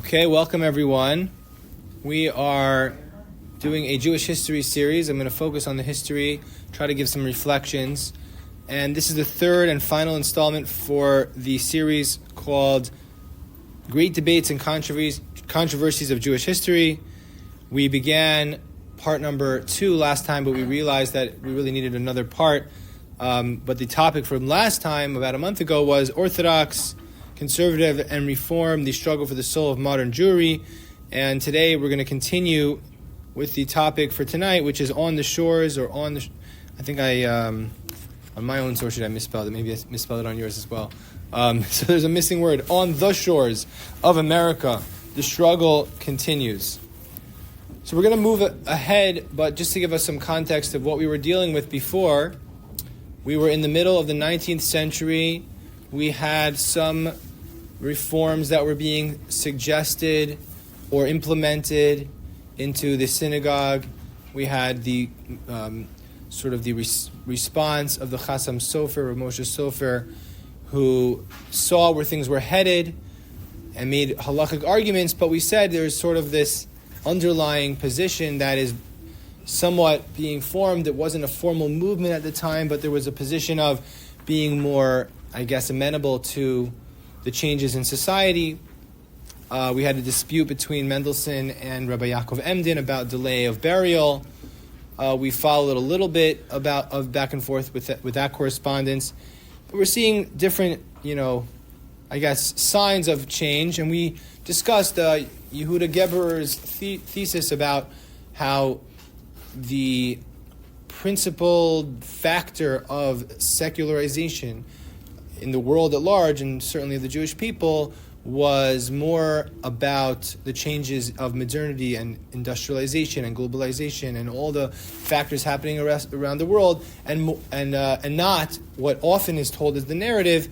Okay, welcome everyone. We are doing a Jewish history series. I'm going to focus on the history, try to give some reflections. And this is the third and final installment for the series called Great Debates and Controversies of Jewish History. We began part number 2 last time, but we realized that we really needed another part. But the topic from last time, about a month ago, was Orthodox, Conservative, and Reform, the struggle for the soul of modern Jewry. And today we're going to continue with the topic for tonight, which is on the shores, or on the... on my own source sheet I misspelled it. Maybe I misspelled it on yours as well. So there's a missing word. On the shores of America, the struggle continues. So we're going to move ahead, but just to give us some context of what we were dealing with before, we were in the middle of the 19th century. We had some reforms that were being suggested or implemented into the synagogue. We had the response of the Chassam Sofer, or Moshe Sofer, who saw where things were headed and made halakhic arguments, but we said there's sort of this underlying position that is somewhat being formed. It wasn't a formal movement at the time, but there was a position of being more, amenable to the changes in society. We had a dispute between Mendelssohn and Rabbi Yaakov Emden about delay of burial. We followed a little bit of back and forth with that correspondence. But we're seeing different, signs of change, and we discussed Yehuda Geberer's thesis about how the principal factor of secularization in the world at large, and certainly the Jewish people, was more about the changes of modernity and industrialization and globalization and all the factors happening around the world, and not what often is told as the narrative.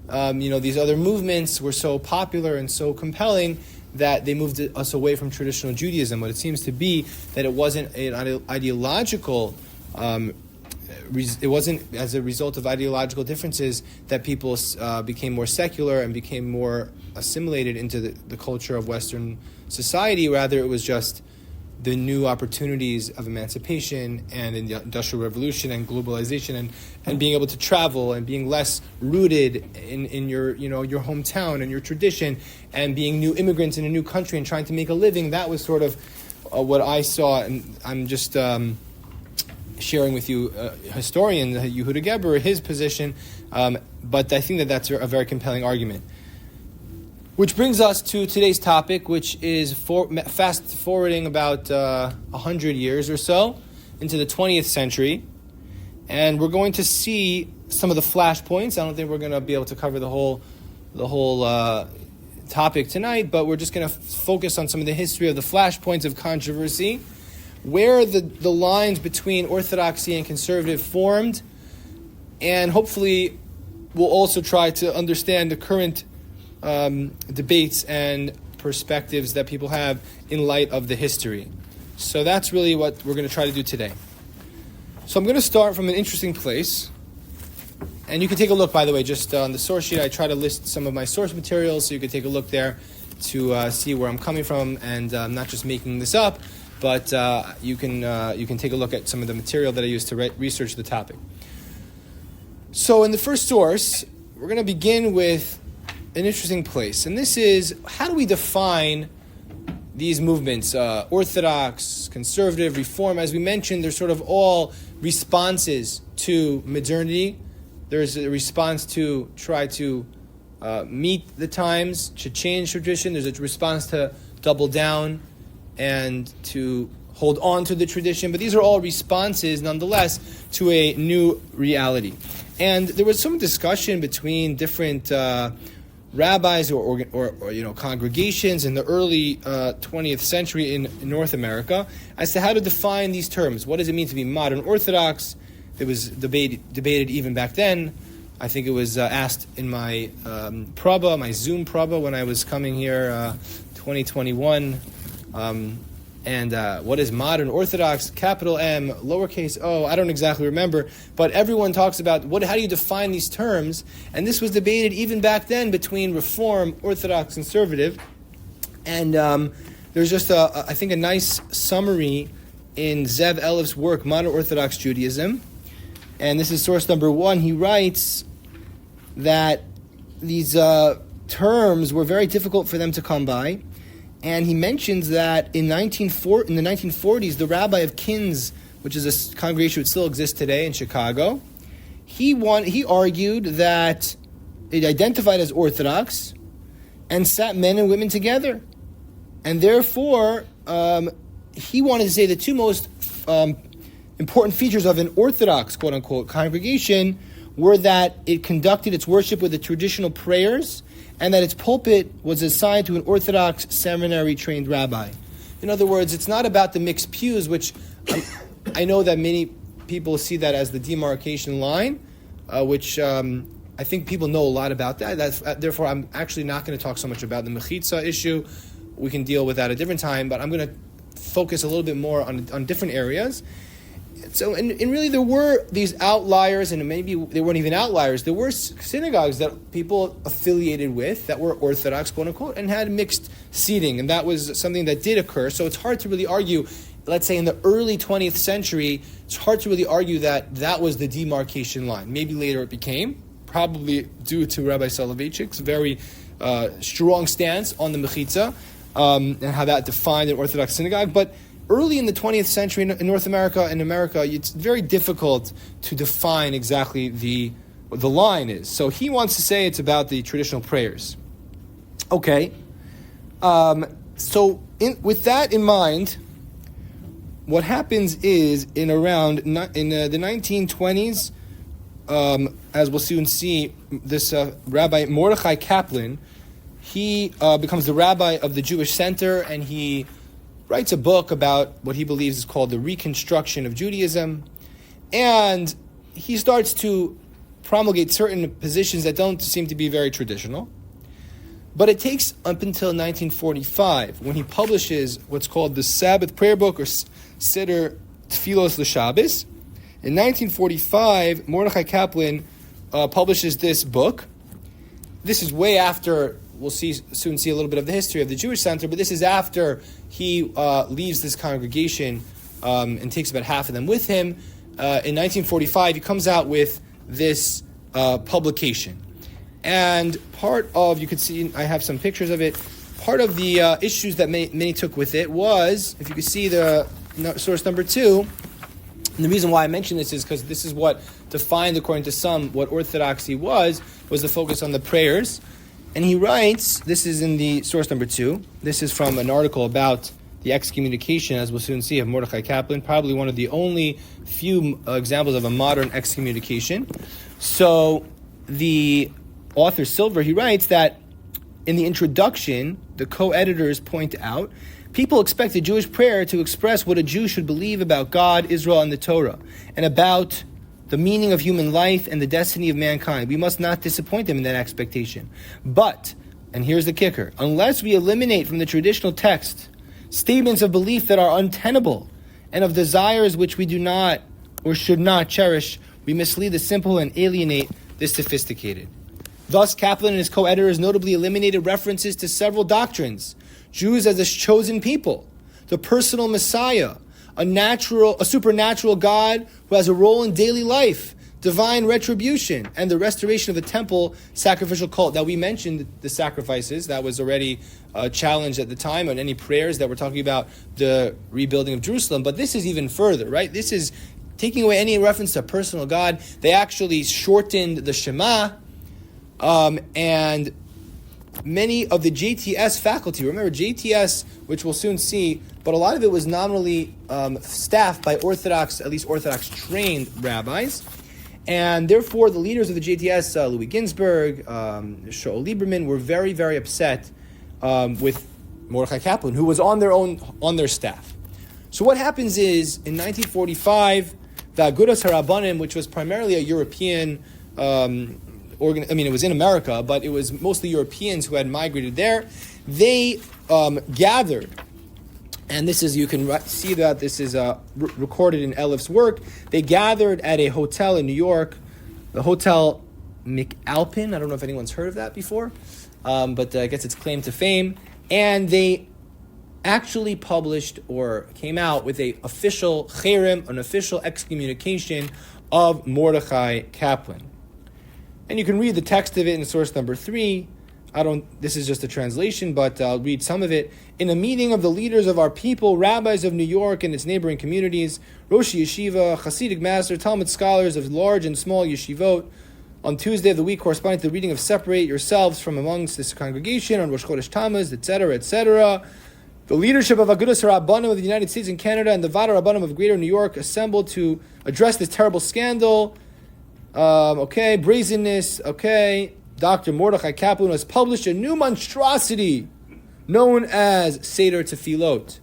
These other movements were so popular and so compelling that they moved us away from traditional Judaism. But it seems to be that it wasn't an ideological. It wasn't as a result of ideological differences that people became more secular and became more assimilated into the culture of Western society. Rather, it was just the new opportunities of emancipation and in the Industrial Revolution and globalization and being able to travel and being less rooted in your hometown and your tradition, and being new immigrants in a new country and trying to make a living. That was sort of what I saw, and I'm just sharing with you historian Yehuda Geberer, his position, but I think that's a very compelling argument. Which brings us to today's topic, which is fast forwarding about 100 years or so into the 20th century. And we're going to see some of the flashpoints. I don't think we're going to be able to cover the whole topic tonight, but we're just going to focus on some of the history of the flashpoints of controversy, where the lines between orthodoxy and conservative formed, and hopefully we'll also try to understand the current debates and perspectives that people have in light of the history. So that's really what we're going to try to do today. So I'm going to start from an interesting place. And you can take a look, by the way, just on the source sheet. I try to list some of my source materials, so you can take a look there to see where I'm coming from, and I'm not just making this up, but you can take a look at some of the material that I used to research the topic. So in the first source, we're going to begin with an interesting place. And this is, how do we define these movements? Orthodox, conservative, reform. As we mentioned, they're sort of all responses to modernity. There's a response to try to meet the times, to change tradition. There's a response to double down and to hold on to the tradition. But these are all responses, nonetheless, to a new reality. And there was some discussion between different rabbis or congregations in the early 20th century in North America as to how to define these terms. What does it mean to be modern Orthodox? It was debated even back then. I think it was asked in my my Zoom praba when I was coming here 2021. And what is modern Orthodox, capital M, lowercase o, I don't exactly remember, but everyone talks about how do you define these terms, and this was debated even back then between Reform, Orthodox, Conservative, And there's just, I think, a nice summary in Zev Elif's work, Modern Orthodox Judaism. And this is source number 1. He writes that these terms were very difficult for them to come by. And he mentions that in the 1940s, the rabbi of Kinz, which is a congregation which still exists today in Chicago, he argued that it identified as Orthodox and sat men and women together. And therefore, he wanted to say the two most important features of an Orthodox, quote-unquote, congregation were that it conducted its worship with the traditional prayers and that its pulpit was assigned to an Orthodox seminary-trained rabbi. In other words, it's not about the mixed pews, which I know that many people see that as the demarcation line, which I think people know a lot about that. Therefore, I'm actually not going to talk so much about the mechitza issue. We can deal with that at a different time, but I'm going to focus a little bit more on different areas. So, and really there were these outliers, and maybe they weren't even outliers. There were synagogues that people affiliated with that were Orthodox, quote unquote, and had mixed seating, and that was something that did occur. So it's hard to really argue, let's say in the early 20th century, it's hard to really argue that was the demarcation line. Maybe later it became, probably due to Rabbi Soloveitchik's very strong stance on the mechitza, and how that defined an Orthodox synagogue. But early in the 20th century in North America and America, it's very difficult to define exactly what the line is. So he wants to say it's about the traditional prayers. Okay. With that in mind, what happens is in the 1920s, as we'll soon see, this Rabbi Mordechai Kaplan, he becomes the rabbi of the Jewish Center, and he writes a book about what he believes is called the Reconstruction of Judaism. And he starts to promulgate certain positions that don't seem to be very traditional. But it takes up until 1945, when he publishes what's called the Sabbath Prayer Book, or Seder Tfilos L'Shabbos. In 1945, Mordechai Kaplan publishes this book. This is way after, we'll soon see a little bit of the history of the Jewish Center, but this is after he leaves this congregation and takes about half of them with him. In 1945, he comes out with this publication. And part of, you could see, I have some pictures of it, part of the issues that many took with it was, if you could see the source number 2, and the reason why I mention this is because this is what defined, according to some, what Orthodoxy was the focus on the prayers. And he writes, this is in the source number 2, this is from an article about the excommunication, as we'll soon see, of Mordechai Kaplan, probably one of the only few examples of a modern excommunication. So the author Silver, he writes that in the introduction, the co-editors point out, people expect the Jewish prayer to express what a Jew should believe about God, Israel, and the Torah, and about the meaning of human life and the destiny of mankind. We must not disappoint them in that expectation. But, and here's the kicker, unless we eliminate from the traditional text statements of belief that are untenable and of desires which we do not or should not cherish, we mislead the simple and alienate the sophisticated. Thus, Kaplan and his co-editors notably eliminated references to several doctrines: Jews as a chosen people, the personal Messiah, a supernatural God who has a role in daily life, divine retribution, and the restoration of the temple sacrificial cult. Now, we mentioned the sacrifices. That was already challenged at the time, on any prayers that were talking about the rebuilding of Jerusalem. But this is even further, right? This is taking away any reference to personal God. They actually shortened the Shema, and many of the JTS faculty, remember JTS, which we'll soon see, but a lot of it was nominally staffed by Orthodox, at least Orthodox trained rabbis. And therefore, the leaders of the JTS, Louis Ginsburg, Shaul Lieberman, were very, very upset with Mordechai Kaplan, who was on their staff. So what happens is, in 1945, the Agudas HaRabbanim, which was primarily a European it was in America, but it was mostly Europeans who had migrated there. They gathered, and this is, you can see that this is recorded in Elif's work. They gathered at a hotel in New York, the Hotel McAlpin. I don't know if anyone's heard of that before, but I guess it's claim to fame. and they actually published or came out with an official cherem, an official excommunication of Mordechai Kaplan. And you can read the text of it in source number 3. This is just a translation, but I'll read some of it. In a meeting of the leaders of our people, rabbis of New York and its neighboring communities, Rosh Yeshiva, Hasidic master, Talmud scholars of large and small yeshivot, on Tuesday of the week corresponding to the reading of Separate Yourselves from amongst this congregation on Rosh Chodesh Tammuz, etc., etc., the leadership of Agudas Rabbanim of the United States and Canada and the Vada Rabbanim of Greater New York assembled to address this terrible scandal. Brazenness. Dr. Mordechai Kaplan has published a new monstrosity known as Seder Tefillot.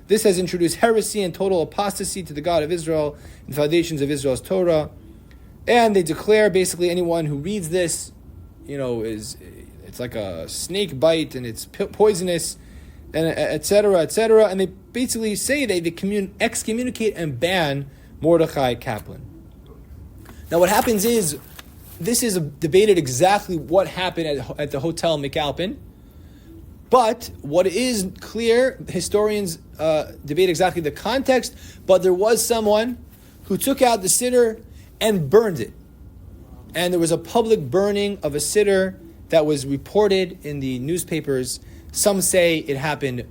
This has introduced heresy and total apostasy to the God of Israel and foundations of Israel's Torah. And they declare basically anyone who reads this, it's like a snake bite and it's poisonous, and etc., etc. And they basically say they excommunicate and ban Mordechai Kaplan. Now what happens is, this is debated exactly what happened at the Hotel McAlpin. But what is clear, historians debate exactly the context, but there was someone who took out the siddur and burned it. And there was a public burning of a siddur that was reported in the newspapers. Some say it happened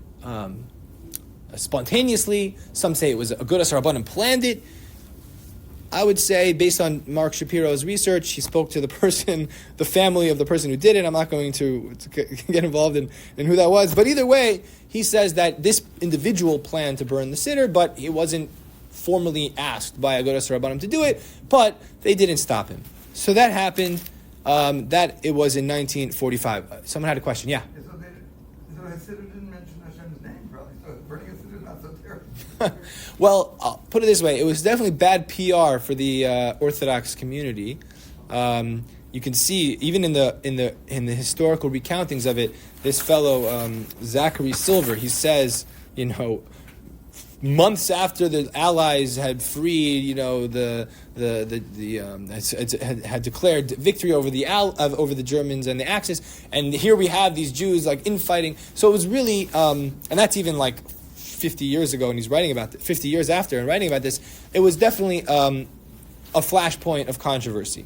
spontaneously. Some say it was Agudas Rabbanim planned it. I would say, based on Mark Shapiro's research, he spoke to the family of the person who did it. I'm not going to get involved in who that was. But either way, he says that this individual planned to burn the siddur, but he wasn't formally asked by Agudas Rabbanim to do it, but they didn't stop him. So that happened. It was in 1945. Someone had a question. Yeah? So Siddur didn't mention Hashem's name, probably. So burning a siddur is not so terrible. Well, I'll put it this way: it was definitely bad PR for the Orthodox community. You can see even in the historical recountings of it. This fellow Zachary Silver, he says, months after the Allies had freed, had declared victory over the Germans and the Axis, and here we have these Jews like infighting. So it was really, and that's even like 50 years ago, and he's writing about 50 years after and writing about this. It was definitely a flashpoint of controversy.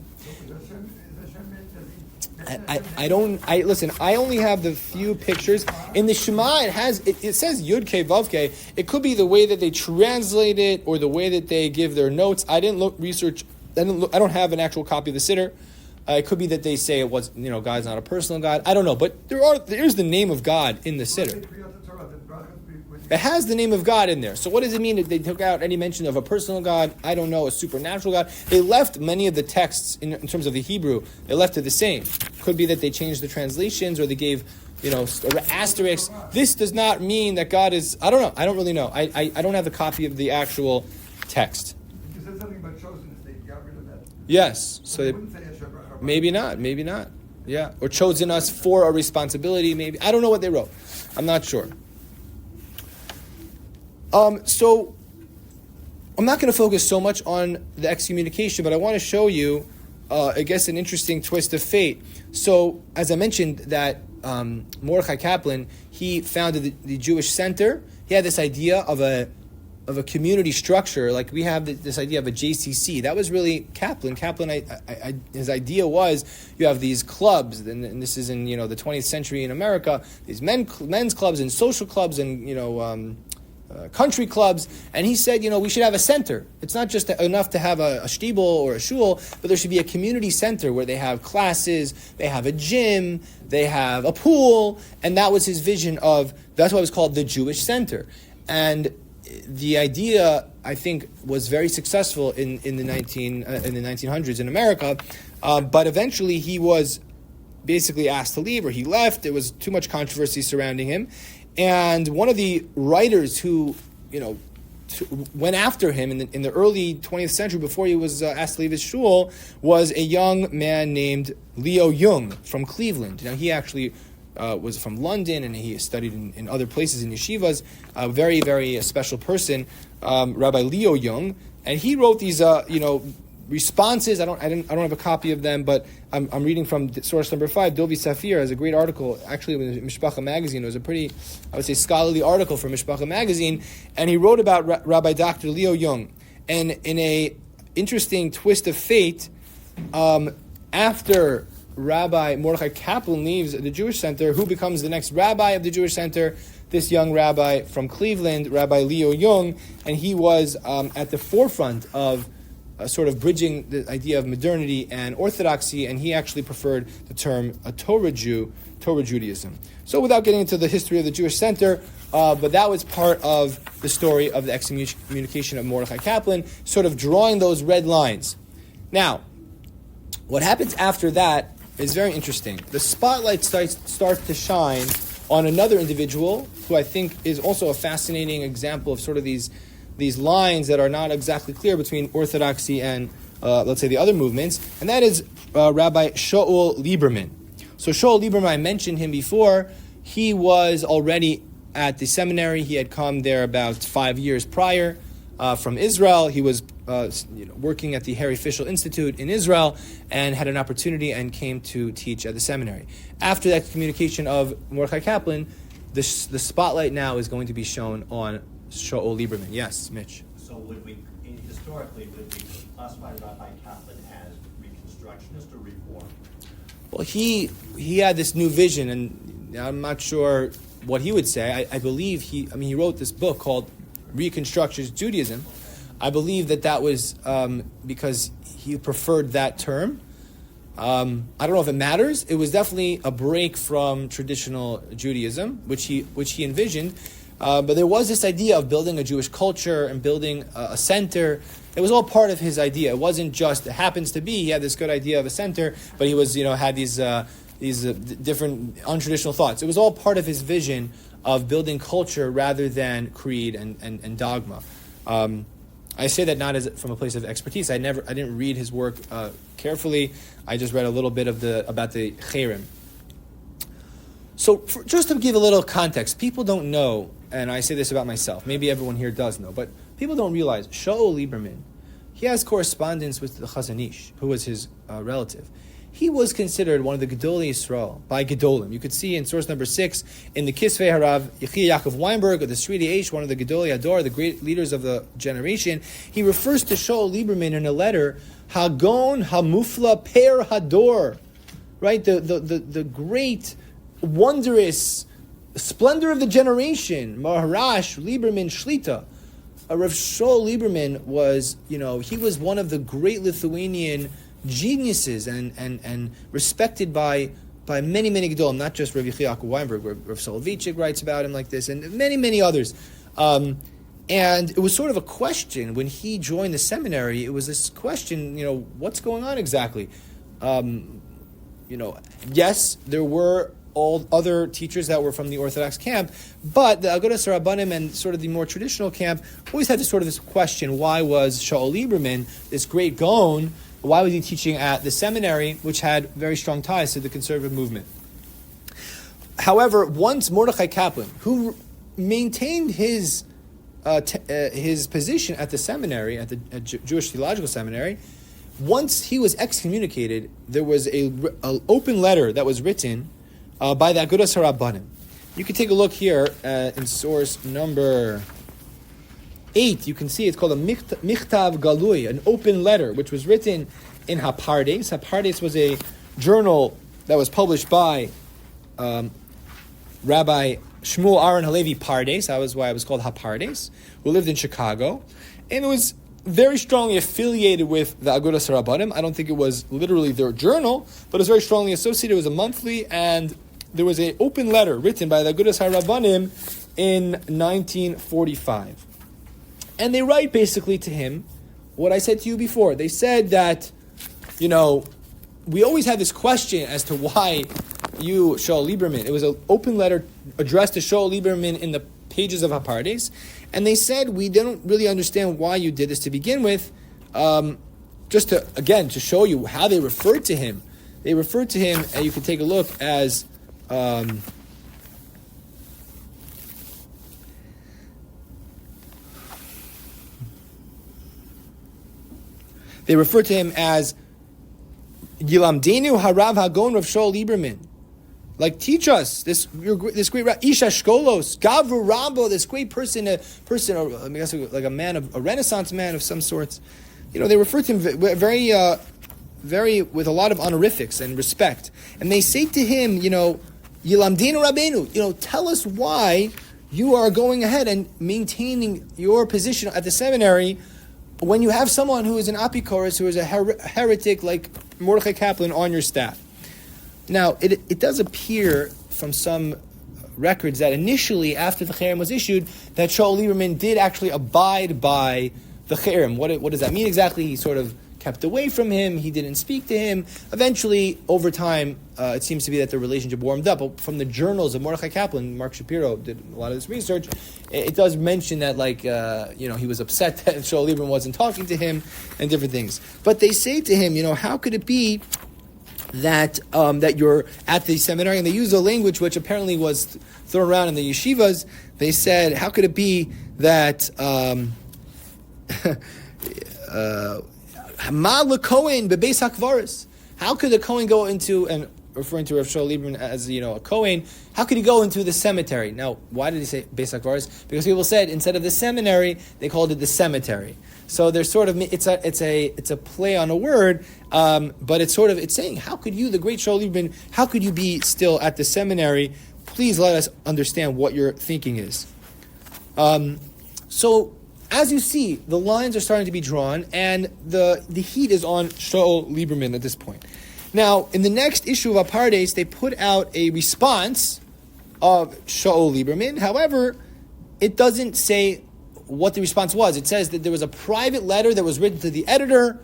I only have the few pictures. In the Shema, it says Yud Kei Vav Kei. It could be the way that they translate it or the way that they give their notes. I don't have an actual copy of the Siddur. It could be that they say it was, God's not a personal God. I don't know, but there's the name of God in the Siddur. It has the name of God in there. So what does it mean that they took out any mention of a personal God? I don't know, a supernatural God. They left many of the texts in terms of the Hebrew. They left it the same. Could be that they changed the translations or they gave, asterisks. This does not mean that God is. I don't know. I don't really know. I don't have the copy of the actual text. You said something about chosenness. They got rid of that. Yes. So they wouldn't say maybe not. Yeah. Or chosen us for a responsibility. Maybe I don't know what they wrote. I'm not sure. So I'm not going to focus so much on the excommunication, but I want to show you, I guess, an interesting twist of fate. So, as I mentioned, that Mordechai Kaplan, he founded the Jewish Center. He had this idea of a community structure, like we have this idea of a JCC. That was really Kaplan. Kaplan, his idea was you have these clubs, and this is in the 20th century in America. These men's clubs and social clubs and country clubs, and he said, we should have a center. It's not just enough to have a shtibel or a shul, but there should be a community center where they have classes, they have a gym, they have a pool, and that was his vision that's why it was called the Jewish Center. And the idea, I think, was very successful in the 1900s in America, but eventually he was basically asked to leave, or he left. There was too much controversy surrounding him. And one of the writers who, went after him in the early 20th century before he was asked to leave his shul was a young man named Leo Jung from Cleveland. He actually was from London, and he studied in other places in yeshivas. A very, very special person, Rabbi Leo Jung. And he wrote these, responses. I don't have a copy of them, but I'm reading from source number 5. Dovi Safir has a great article. Actually, in Mishpacha magazine, it was a pretty, I would say, scholarly article from Mishpacha magazine, and he wrote about Rabbi Dr. Leo Young. And in a interesting twist of fate, after Rabbi Mordechai Kaplan leaves the Jewish Center, who becomes the next rabbi of the Jewish Center? This young rabbi from Cleveland, Rabbi Leo Young, and he was at the forefront of sort of bridging the idea of modernity and orthodoxy, and he actually preferred the term a Torah Jew, Torah Judaism. So without getting into the history of the Jewish Center, but that was part of the story of the excommunication of Mordechai Kaplan, sort of drawing those red lines. Now, what happens after that is very interesting. The spotlight starts to shine on another individual who I think is also a fascinating example of sort of these lines that are not exactly clear between orthodoxy and, let's say, the other movements, and that is Rabbi Shaul Lieberman. So Shaul Lieberman, I mentioned him before. He was already at the seminary. He had come there about 5 years prior from Israel. He was working at the Harry Fischel Institute in Israel and had an opportunity and came to teach at the seminary. After that communication of Mordechai Kaplan, the spotlight now is going to be shown on Shaul Lieberman. Yes, Mitch. So historically, would we classify Rabbi Kaplan as Reconstructionist or Reform? Well, he had this new vision, and I'm not sure what he would say. I believe he wrote this book called Reconstructionist Judaism. I believe that was because he preferred that term. I don't know if it matters. It was definitely a break from traditional Judaism, which he envisioned. But there was this idea of building a Jewish culture and building a center. It was all part of his idea. It wasn't just, it happens to be, he had this good idea of a center, but he was, had these different untraditional thoughts. It was all part of his vision of building culture rather than creed and dogma. I say that not as from a place of expertise. I didn't read his work carefully. I just read a little bit about the Cherem. So just to give a little context, people don't know, and I say this about myself, maybe everyone here does know, but people don't realize Shaul Lieberman, he has correspondence with the Chazon Ish, who was his relative. He was considered one of the Gedolei Yisrael by Gedolim. You could see in source number 6 in the Kisvei Harav Yechiya Yaakov Weinberg of the Sridi Eish, one of the Gedolei Ador, the great leaders of the generation. He refers to Shaul Lieberman in a letter, Hagon Hamufla Per Hador, right? The great, wondrous splendor of the generation, Maharash Lieberman Shlita. Rav Shaul Lieberman was, he was one of the great Lithuanian geniuses and respected by many, many Gedolim, not just Rav Yechiya Yaakov Weinberg. Rav Soloveitchik writes about him like this, and many, many others. And it was sort of a question when he joined the seminary. It was this question, what's going on exactly? Yes, there were all other teachers that were from the Orthodox camp, but the Agudas Rabbanim and sort of the more traditional camp always had this question: why was Shaul Lieberman, this great Gaon, why was he teaching at the seminary, which had very strong ties to the conservative movement? However, once Mordechai Kaplan, who maintained his position at the seminary, at the Jewish Theological Seminary, once he was excommunicated, there was an open letter that was written by the Agudas HaRabbanim. You can take a look here in source number 8. You can see it's called a Michtav Galui, an open letter, which was written in Hapardes. Hapardes was a journal that was published by Rabbi Shmuel Aaron Halevi Pardes. That was why it was called Hapardes, who lived in Chicago. And it was very strongly affiliated with the Agudas HaRabbanim. I don't think it was literally their journal, but it was very strongly associated. It was a monthly, and there was an open letter written by the Agudas HaRabbanim in 1945. And they write basically to him what I said to you before. They said that, we always had this question as to why you, Shaul Lieberman, it was an open letter addressed to Shaul Lieberman in the pages of Hapardes, and they said, we don't really understand why you did this to begin with, just to show you how they referred to him. They referred to him, and you can take a look, as They refer to him as Yilamdenu Harav Hagon Rav Shaul Lieberman. Like, teach us this great Isha Shkolos, Gavru Rabbo, this great person, I guess like a Renaissance man of some sorts. They refer to him very, very with a lot of honorifics and respect, and they say to him, Yilamdenu Rabbeinu, tell us why you are going ahead and maintaining your position at the seminary when you have someone who is an apikoros, who is a heretic like Mordechai Kaplan on your staff. Now, it does appear from some records that initially, after the cherem was issued, that Shaul Lieberman did actually abide by the cherem. What does that mean exactly? He sort of kept away from him. He didn't speak to him. Eventually, over time, it seems to be that the relationship warmed up. But from the journals of Mordechai Kaplan, Mark Shapiro did a lot of this research. It does mention that, he was upset that Shaul Lieberman wasn't talking to him and different things. But they say to him, how could it be that you're at the seminary? And they use a language which apparently was thrown around in the yeshivas. They said, how could it be that Ma Kohen bebeis hakvaris? How could a Kohen go into, and referring to Rav Shaul Lieberman as a Kohen, how could he go into the cemetery? Now, why did he say beis hakvaris? Because people said instead of the seminary, they called it the cemetery. So there's sort of it's a play on a word, but it's saying, how could you, the great Shaul Lieberman, how could you be still at the seminary? Please let us understand what your thinking is. So as you see, the lines are starting to be drawn, and the heat is on Shaul Lieberman at this point. Now, in the next issue of Apardes, they put out a response of Shaul Lieberman. However, it doesn't say what the response was. It says that there was a private letter that was written to the editor,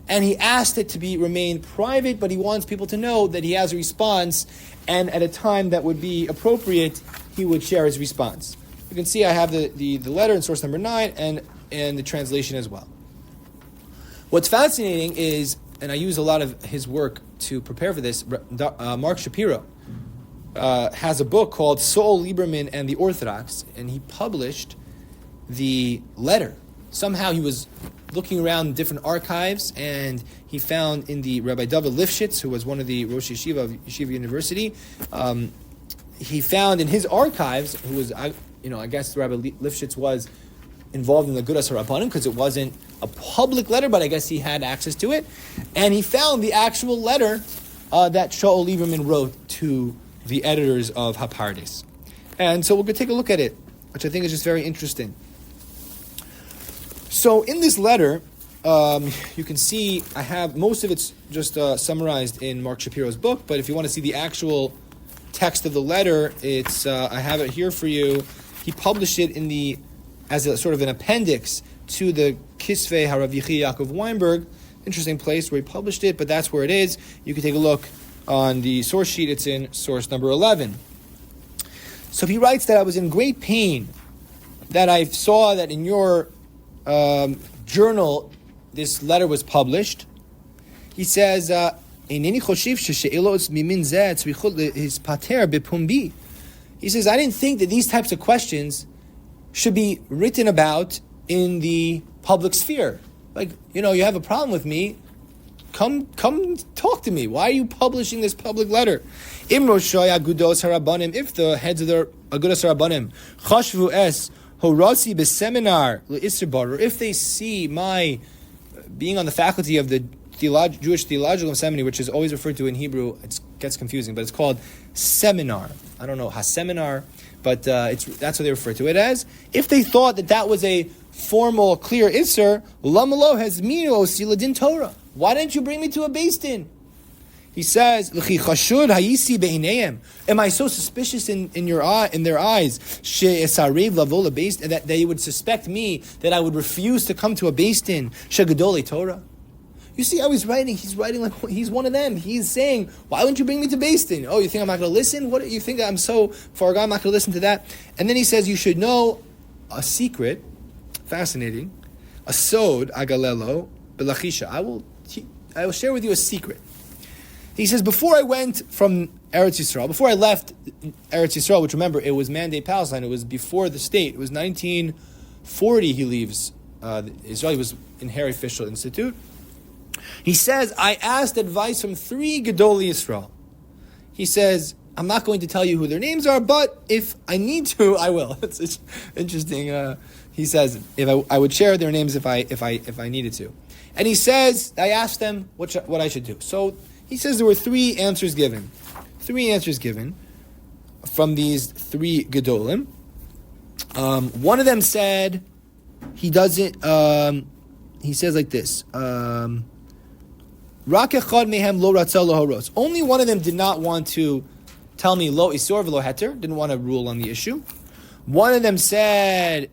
and he asked it to remain private, but he wants people to know that he has a response, and at a time that would be appropriate, he would share his response. You can see I have the letter in source number 9 and the translation as well. What's fascinating is, and I use a lot of his work to prepare for this, Mark Shapiro has a book called Shaul Lieberman and the Orthodox, and he published the letter. Somehow he was looking around different archives, and he found in the Rabbi David Lifshitz, who was one of the Rosh Yeshiva of Yeshiva University, he found in his archives, who was, I guess Rabbi Lifshitz was involved in the Agudas HaRabbanim because it wasn't a public letter, but I guess he had access to it, and he found the actual letter that Shaul Lieberman wrote to the editors of Hapardes. And so we're going to take a look at it, which I think is just very interesting. So in this letter, you can see I have most of it's just summarized in Mark Shapiro's book, but if you want to see the actual text of the letter, it's I have it here for you. He published it as a sort of an appendix to the Kisvei Harav Yechi Yaakov Weinberg. Interesting place where he published it, but that's where it is. You can take a look on the source sheet. It's in source number 11. So he writes that I was in great pain that I saw that in your journal this letter was published. He says, he says, I didn't think that these types of questions should be written about in the public sphere. Like, you have a problem with me, come talk to me. Why are you publishing this public letter? If the heads of the Agudas HaRabbanim chashvu es horasi b'seminar le'isr barer, if they see my being on the faculty of the Jewish Theological Seminary, which is always referred to in Hebrew, it gets confusing, but it's called seminar. I don't know, ha-seminar, but that's what they refer to it as. If they thought that was a formal, clear Isser, lamalo has mino osila din Torah. Why didn't you bring me to a Beis Din? He says, am I so suspicious in their eyes that they would suspect me that I would refuse to come to a Beis Din shegadolei Torah? You see how he's writing like he's one of them. He's saying, why wouldn't you bring me to Beis Din? Oh, you think I'm not going to listen? What, you think I'm so far gone, I'm not going to listen to that? And then he says, you should know a secret, fascinating, a sod agalelo belachisha. I will share with you a secret. He says, before I went from Eretz Yisrael, before I left Eretz Yisrael, which remember, it was Mandate Palestine, it was before the state, it was 1940 he leaves Israel, he was in Harry Fischel Institute. He says, I asked advice from 3 Gedolei Yisrael. He says, I'm not going to tell you who their names are, but if I need to, I will. It's interesting. He says, if I would share their names if I needed to. And he says, I asked them what I should do. So he says there were 3 answers given. 3 answers given from these 3 Gedolim. One of them said, he doesn't, he says like this, Rak echad mehem lo ratzah lo haros. Only one of them did not want to tell me lo isor v'lo heter, didn't want to rule on the issue. One of them said,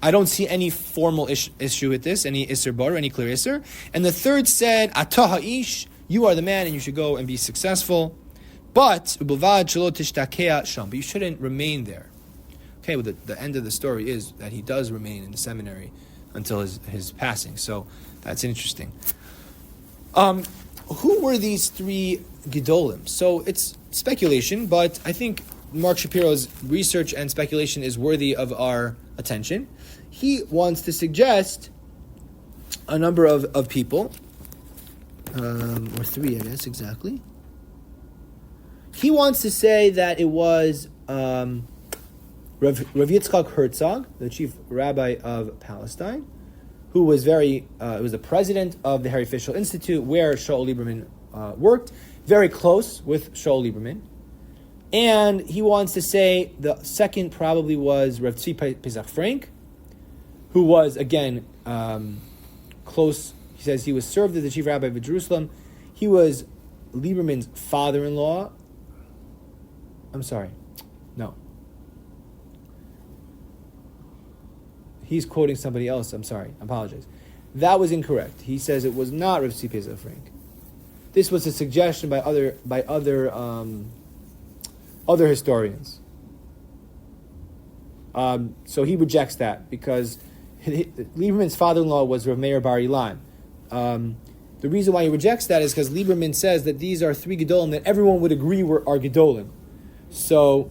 I don't see any formal issue with this, any isser bar, any clear isser. And the third said, atah ha'ish, you are the man and you should go and be successful. But ubavad shelo tishtakea sham, but you shouldn't remain there. Okay, well the end of the story is that he does remain in the seminary until his passing. So that's interesting. Who were these 3 Gedolim? So it's speculation, but I think Mark Shapiro's research and speculation is worthy of our attention. He wants to suggest a number of people, or 3, I guess, exactly. He wants to say that it was Rav Yitzchak Herzog, the chief rabbi of Palestine, who was was the president of the Harry Fischel Institute, where Shaul Lieberman worked, very close with Shaul Lieberman. And he wants to say the second probably was Rav Tzvi Pesach Frank, who was, again, close. He says he was served as the chief rabbi of Jerusalem. He was Lieberman's father-in-law. I'm sorry. No. He's quoting somebody else. I'm sorry. I apologize. That was incorrect. He says it was not Rav Tzvi Pesach Frank. This was a suggestion by other historians. So he rejects that because Lieberman's father-in-law was Rav Meir Bar Ilan. The reason why he rejects that is because Lieberman says that these are 3 Gedolim that everyone would agree are Gedolim. So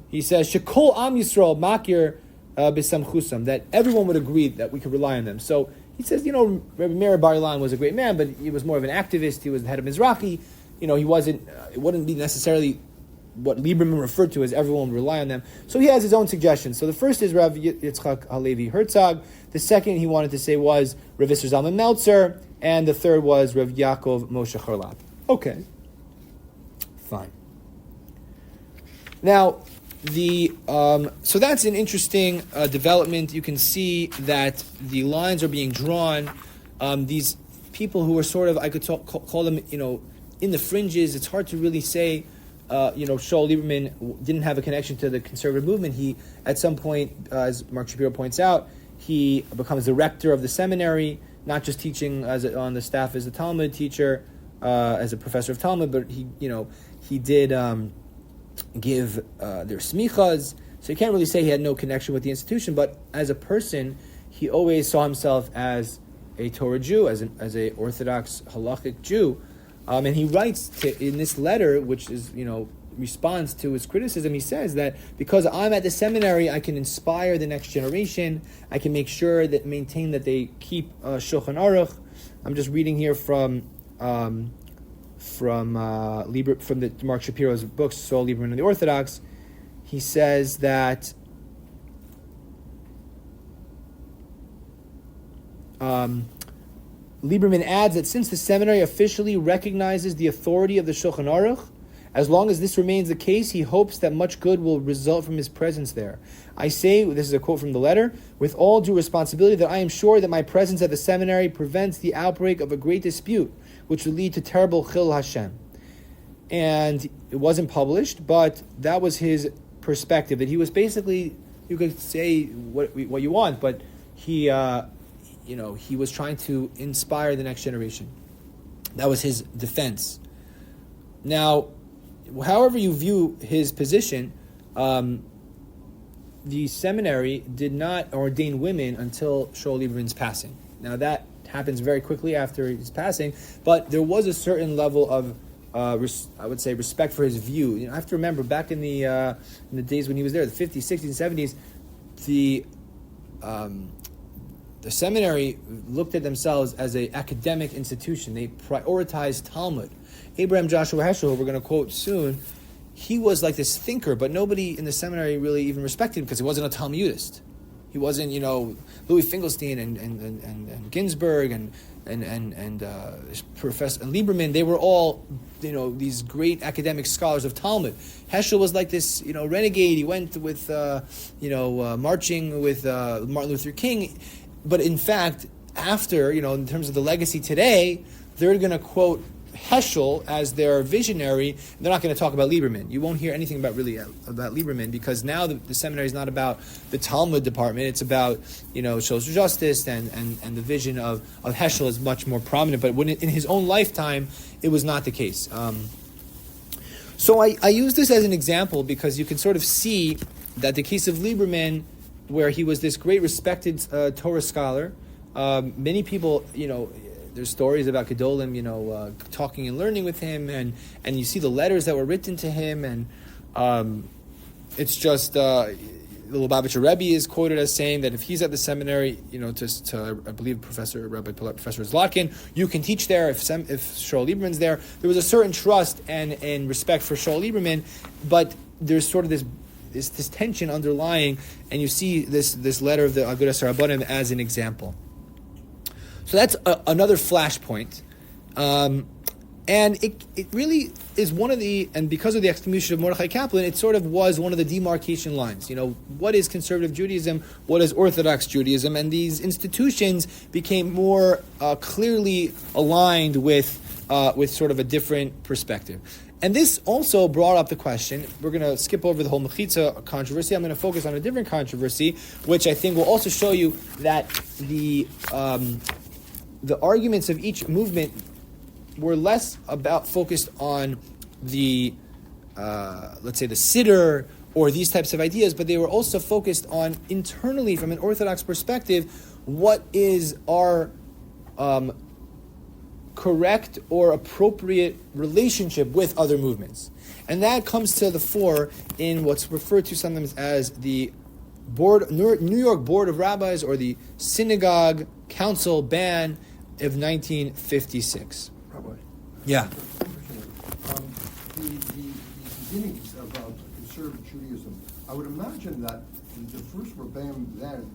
he says, Shekol Am Yisrael Makir B'Samchusam, that everyone would agree that we could rely on them. So he says, Rabbi Meir Bar Ilan was a great man, but he was more of an activist. He was the head of Mizrahi. He wasn't. It wouldn't be necessarily what Lieberman referred to as everyone would rely on them. So he has his own suggestions. So the first is Rav Yitzchak Halevi Herzog. The second he wanted to say was Rav Isser Zalman Meltzer, and the third was Rav Yaakov Moshe Charlap. Okay, fine. Now, so that's an interesting development. You can see that the lines are being drawn. These people who are sort of, I could call them, in the fringes. It's hard to really say. Shaul Lieberman didn't have a connection to the conservative movement. He, at some point, as Mark Shapiro points out, he becomes the rector of the seminary, not just teaching on the staff as a Talmud teacher, as a professor of Talmud, but he did give their smichas. So you can't really say he had no connection with the institution, but as a person, he always saw himself as a Torah Jew, as a Orthodox halachic Jew. And he writes in this letter, which is, responds to his criticism, he says that because I'm at the seminary, I can inspire the next generation. I can make sure maintain that they keep Shulchan Aruch. I'm just reading here from the Mark Shapiro's books, Saul Lieberman and the Orthodox. He says that Lieberman adds that since the seminary officially recognizes the authority of the Shulchan Aruch, as long as this remains the case, he hopes that much good will result from his presence there. I say, this is a quote from the letter, with all due responsibility that I am sure that my presence at the seminary prevents the outbreak of a great dispute, which would lead to terrible Chil Hashem. And it wasn't published, but that was his perspective, that he was basically, you could say what you want, but he was trying to inspire the next generation. That was his defense. Now, however you view his position, the seminary did not ordain women until Shaul Lieberman's passing. Now, that happens very quickly after his passing, but there was a certain level of, I would say, respect for his view. I have to remember, back in the days when he was there, the 50s, 60s, and 70s, the the seminary looked at themselves as an academic institution. They prioritized Talmud. Abraham Joshua Heschel, who we're going to quote soon, he was like this thinker, but nobody in the seminary really even respected him because he wasn't a Talmudist. He wasn't, Louis Finkelstein and Ginsburg and Professor Lieberman. They were all, these great academic scholars of Talmud. Heschel was like this, renegade. He went with, marching with Martin Luther King. But in fact, after, in terms of the legacy today, they're going to quote Heschel as their visionary. They're not going to talk about Lieberman. You won't hear anything about Lieberman because now the seminary is not about the Talmud department. It's about social justice and the vision of Heschel is much more prominent. But when in his own lifetime, it was not the case. So I use this as an example because you can sort of see that the case of Lieberman, where he was this great respected Torah scholar, many people there's stories about Gedolim, talking and learning with him, and you see the letters that were written to him, and it's just the Lubavitcher Rebbe is quoted as saying that if he's at the seminary, to I believe Professor Zlotkin, you can teach there. If Shaul Lieberman's there was a certain trust and respect for Shaul Lieberman, but there's sort of this tension underlying, and you see this letter of the Agudas Rabbanim as an example. So that's another flashpoint. And it really is one of and because of the excommunication of Mordechai Kaplan, it sort of was one of the demarcation lines. What is conservative Judaism? What is Orthodox Judaism? And these institutions became more clearly aligned with sort of a different perspective. And this also brought up the question, we're going to skip over the whole Mechitza controversy. I'm going to focus on a different controversy, which I think will also show you that the arguments of each movement were less focused on the, let's say, the Siddur or these types of ideas, but they were also focused on internally, from an Orthodox perspective, what is our correct or appropriate relationship with other movements. And that comes to the fore in what's referred to sometimes as the New York Board of Rabbis or the Synagogue Council ban of 1956. Rabbi. Yeah. The beginnings of conservative Judaism, I would imagine that the first Rebbeim then,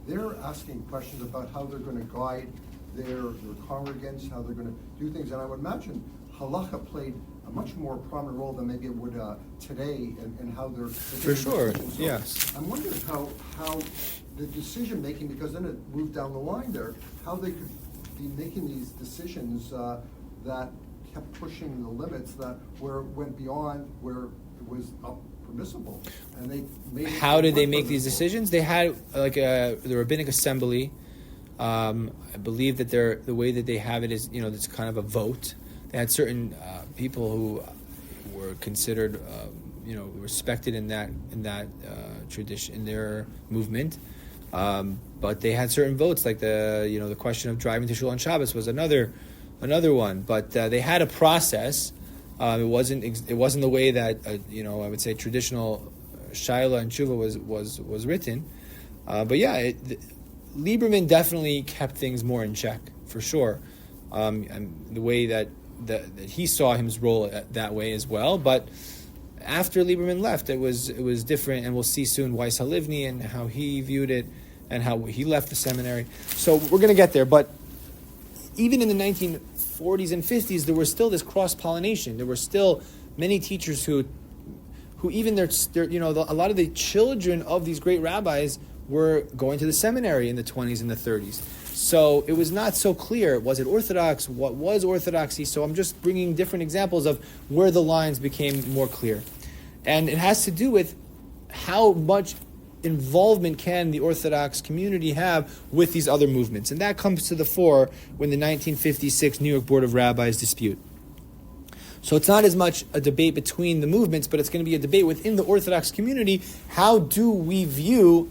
they're asking questions about how they're going to guide their congregants, how they're going to do things. And I would imagine halacha played a much more prominent role than maybe it would today and how they're... For sure, so yes. I'm wondering how the decision-making, because then it moved down the line there, how they could be making these decisions that kept pushing the limits that went beyond where it was permissible. And they made it. How did they make these decisions? They had the rabbinic assembly. I believe that the way that they have it is, it's kind of a vote. They had certain people who were considered, respected in that tradition, in their movement. But they had certain votes, like the question of driving to shul on Shabbos was another one. But they had a process. It wasn't the way that I would say traditional Shaila and Tshuva was written. But yeah. Lieberman definitely kept things more in check, for sure, and the way that he saw his role that way as well. But after Lieberman left, it was different, and we'll see soon Weiss Halivni and how he viewed it and how he left the seminary. So we're going to get there. But even in the 1940s and 50s, there was still this cross-pollination. There were still many teachers who even a lot of the children of these great rabbis were going to the seminary in the 20s and the 30s. So it was not so clear. Was it Orthodox? What was Orthodoxy? So I'm just bringing different examples of where the lines became more clear. And it has to do with how much involvement can the Orthodox community have with these other movements. And that comes to the fore when the 1956 New York Board of Rabbis dispute. So it's not as much a debate between the movements, but it's going to be a debate within the Orthodox community. How do we view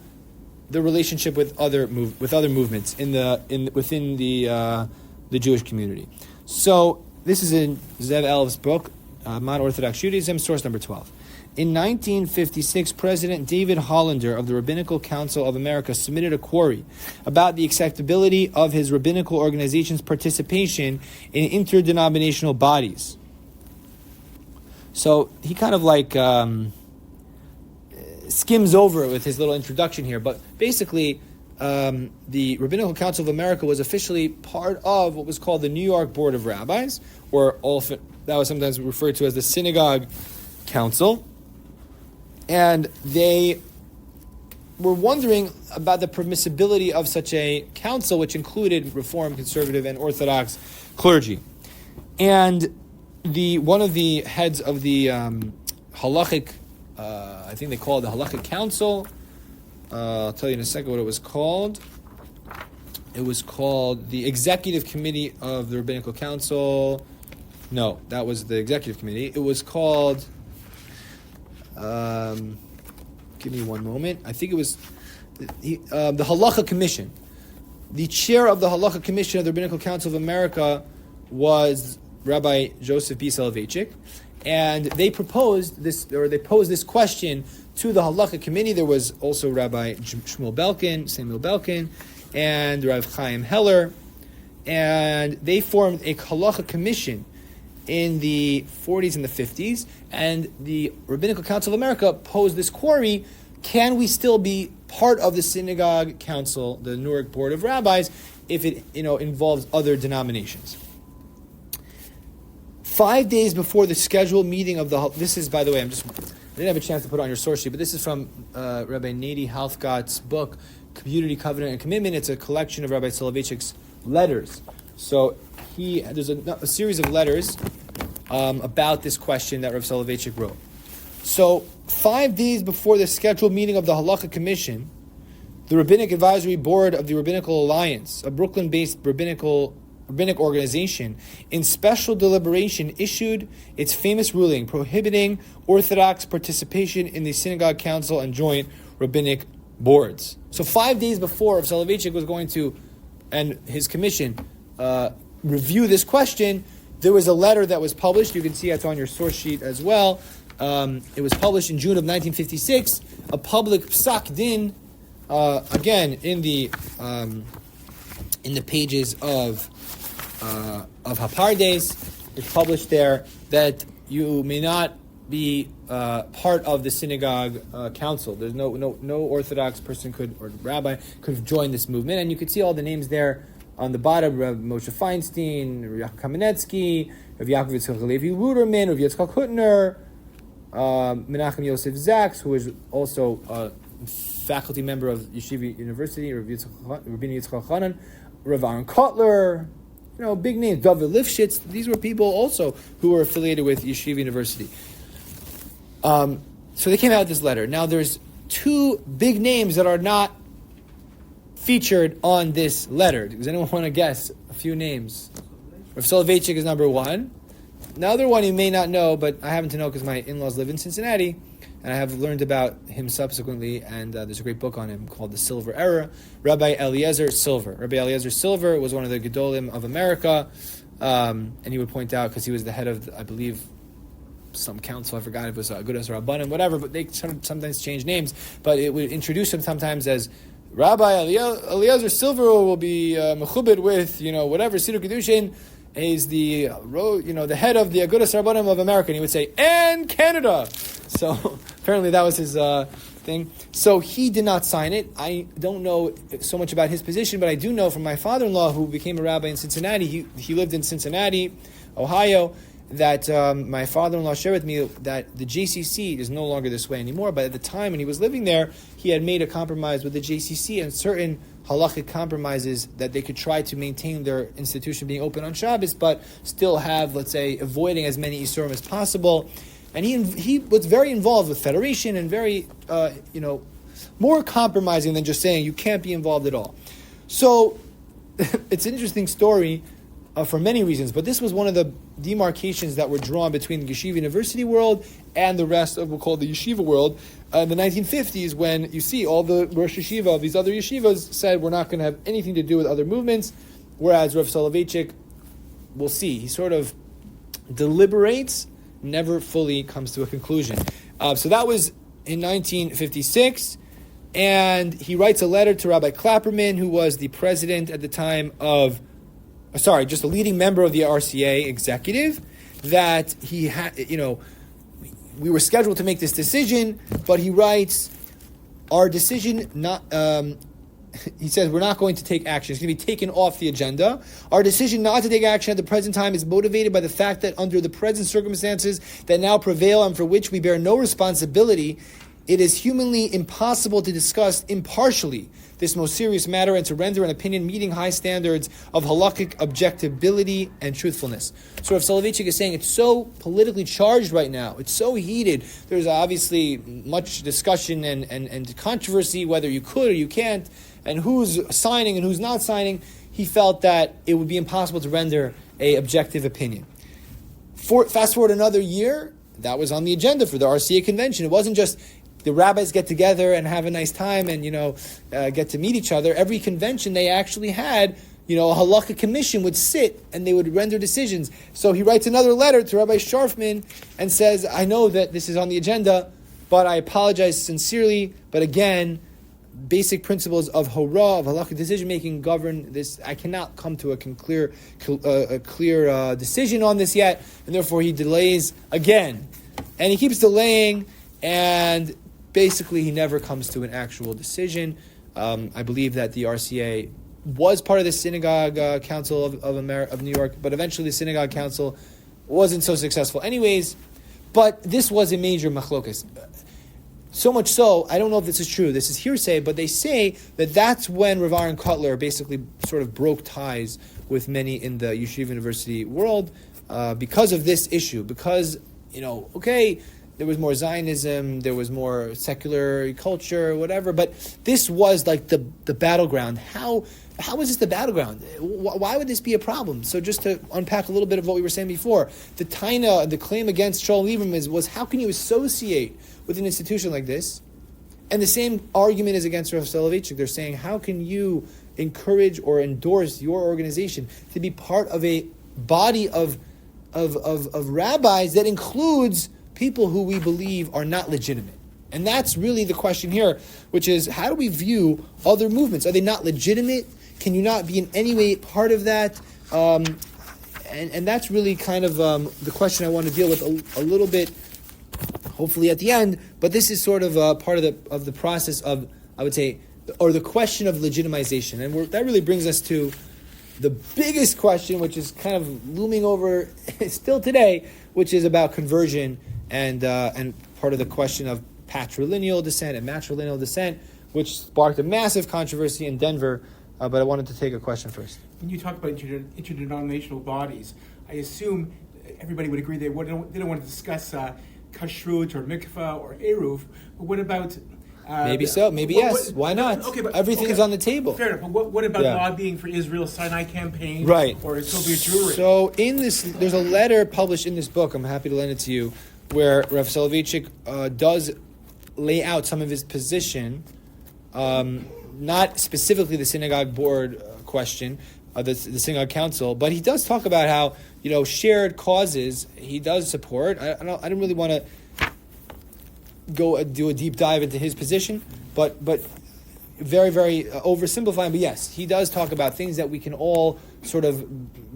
the relationship with other movements within the Jewish community? So this is in Zev Elf's book, Modern Orthodox Judaism, source number 12. In 1956, President David Hollander of the Rabbinical Council of America submitted a query about the acceptability of his rabbinical organization's participation in interdenominational bodies. So he kind of like skims over it with his little introduction here, but basically the Rabbinical Council of America was officially part of what was called the New York Board of Rabbis, or that was sometimes referred to as the Synagogue Council. And they were wondering about the permissibility of such a council, which included Reform, Conservative, and Orthodox clergy. And one of the heads of the halachic, I think they call it the Halachic Council. I'll tell you in a second what it was called. It was called the Executive Committee of the Rabbinical Council. No, that was the Executive Committee. It was called... give me one moment. I think it was the Halacha Commission. The chair of the Halacha Commission of the Rabbinical Council of America was Rabbi Joseph B. Soloveitchik, and they posed this question to the Halacha Committee. There was also Rabbi Samuel Belkin, and Rav Chaim Heller, and they formed a Halacha Commission in the 40s and the 50s, and the Rabbinical Council of America posed this query: can we still be part of the Synagogue Council, the Newark Board of Rabbis, if it involves other denominations? 5 days before the scheduled meeting of this is, by the way, I didn't have a chance to put it on your source sheet, but this is from Rabbi Nady Halfgott's book, Community, Covenant, and Commitment. It's a collection of Rabbi Soloveitchik's letters. So there's a series of letters about this question that Rav Soloveitchik wrote. So 5 days before the scheduled meeting of the Halacha Commission, the Rabbinic Advisory Board of the Rabbinical Alliance, a Brooklyn-based rabbinic organization, in special deliberation issued its famous ruling prohibiting Orthodox participation in the Synagogue Council and joint rabbinic boards. So 5 days before, Rav Soloveitchik was going to, and his commission, review this question, there was a letter that was published. You can see it's on your source sheet as well. It was published in June of 1956. A public psak din, again in the pages of Hapardes, it's published there that you may not be part of the synagogue council. There's no Orthodox person or rabbi could join this movement, and you could see all the names there on the bottom: Rav Moshe Feinstein, Rav Kamenetsky, Rav Yaakov Yitzchak Levi Ruderman, Rav Yitzchak Hutner, Menachem Yosef Zaks, who is also a faculty member of Yeshiva University, Rav Rabbeinu Yitzchak Hanan, Rav Aaron Kotler, big names, David Lifshitz. These were people also who were affiliated with Yeshiva University. So they came out with this letter. Now there's two big names that are not featured on this letter. Does anyone want to guess a few names? Rav Soloveitchik is number one. Another one you may not know, but I happen to know because my in-laws live in Cincinnati, and I have learned about him subsequently, and there's a great book on him called The Silver Era, Rabbi Eliezer Silver. Rabbi Eliezer Silver was one of the Gedolim of America, and he would point out, because he was the head of, I believe, some council, I forgot if it was Agudas or Rabbanim, whatever, but they sometimes change names, but it would introduce him sometimes as Rabbi Eliezer Silver will be mechubed with, whatever, Siddur Kedushin. He's the head of the Agudas Rabbanim of America, and he would say, and Canada. So apparently that was his thing. So he did not sign it. I don't know so much about his position, but I do know from my father-in-law, who became a rabbi in Cincinnati. He lived in Cincinnati, Ohio. That my father-in-law shared with me that the JCC is no longer this way anymore, but at the time when he was living there, he had made a compromise with the JCC and certain halachic compromises that they could try to maintain their institution being open on Shabbos, but still have, let's say, avoiding as many Isurim as possible. And he was very involved with Federation and very, more compromising than just saying you can't be involved at all. So it's an interesting story. For many reasons, but this was one of the demarcations that were drawn between the Yeshiva University world and the rest of what we'll call the Yeshiva world in the 1950s, when you see all the Rosh Yeshiva of these other yeshivas said we're not going to have anything to do with other movements, whereas Rav Soloveitchik, we'll see, he sort of deliberates, never fully comes to a conclusion. So that was in 1956. And he writes a letter to Rabbi Klapperman, who was the president at the time of, just a leading member of the RCA executive, that he had, we were scheduled to make this decision, but he writes, our decision not, he says, we're not going to take action. It's going to be taken off the agenda. Our decision not to take action at the present time is motivated by the fact that under the present circumstances that now prevail and for which we bear no responsibility, it is humanly impossible to discuss impartially this most serious matter and to render an opinion meeting high standards of halakhic objectability and truthfulness. So Rav Soloveitchik is saying it's so politically charged right now. It's so heated. There's obviously much discussion and controversy whether you could or you can't, and who's signing and who's not signing. He felt that it would be impossible to render a objective opinion. Fast forward another year, that was on the agenda for the RCA convention. It wasn't just the rabbis get together and have a nice time and, get to meet each other. Every convention they actually had, a halakha commission would sit and they would render decisions. So he writes another letter to Rabbi Sharfman and says, I know that this is on the agenda, but I apologize sincerely. But again, basic principles of hora, of halakha decision-making govern this. I cannot come to a clear decision on this yet, and therefore he delays again. And he keeps delaying, and basically, he never comes to an actual decision. I believe that the RCA was part of the Synagogue Council of New York, but eventually the Synagogue Council wasn't so successful anyways. But this was a major machlokas. So much so, I don't know if this is true. This is hearsay, but they say that that's when Rav Aaron Kotler basically sort of broke ties with many in the Yeshiva University world because of this issue. Because, there was more Zionism, there was more secular culture, whatever. But this was like the battleground. How is this the battleground? Why would this be a problem? So just to unpack a little bit of what we were saying before, the taina, the claim against Shalom Lieberman was how can you associate with an institution like this? And the same argument is against Rav Soloveitchik. They're saying how can you encourage or endorse your organization to be part of a body of rabbis that includes people who we believe are not legitimate. And that's really the question here, which is how do we view other movements? Are they not legitimate? Can you not be in any way part of that? And that's really kind of the question I want to deal with a little bit, hopefully at the end. But this is sort of part of the process of, I would say, or the question of legitimization. And that really brings us to the biggest question, which is kind of looming over still today, which is about conversion and part of the question of patrilineal descent and matrilineal descent, which sparked a massive controversy in Denver. But I wanted to take a question first. When you talk about interdenominational bodies, I assume everybody would agree they don't want to discuss kashrut or mikvah or eruv. But what about maybe so, maybe yes. Why not? Okay, but everything's on the table. Fair enough. But what about lobbying for Israel's Sinai campaign, right? Or Soviet Jewry? So in this, there's a letter published in this book. I'm happy to lend it to you, where Rav Soloveitchik does lay out some of his position, not specifically the synagogue board question, the synagogue council, but he does talk about how shared causes he does support. I don't really want to go do a deep dive into his position, but very, very oversimplifying. But yes, he does talk about things that we can all sort of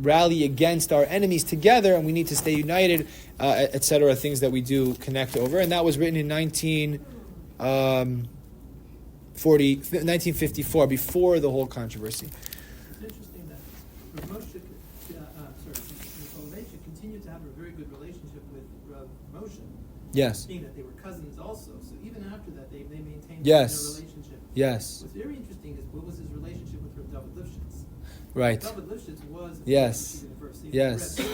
rally against our enemies together, and we need to stay united, etc. Things that we do connect over, and that was written in 1954, before the whole controversy. It's interesting that Moshe Soloveitchik continued to have a very good relationship with Rav Moshe. Yes. Being that they were cousins also. So even after that, they maintained Yes. their relationship. Yes. What's very interesting is what was his relationship with Rav David Lifshitz. Right. David Lifshitz was Yes. University. Yes. So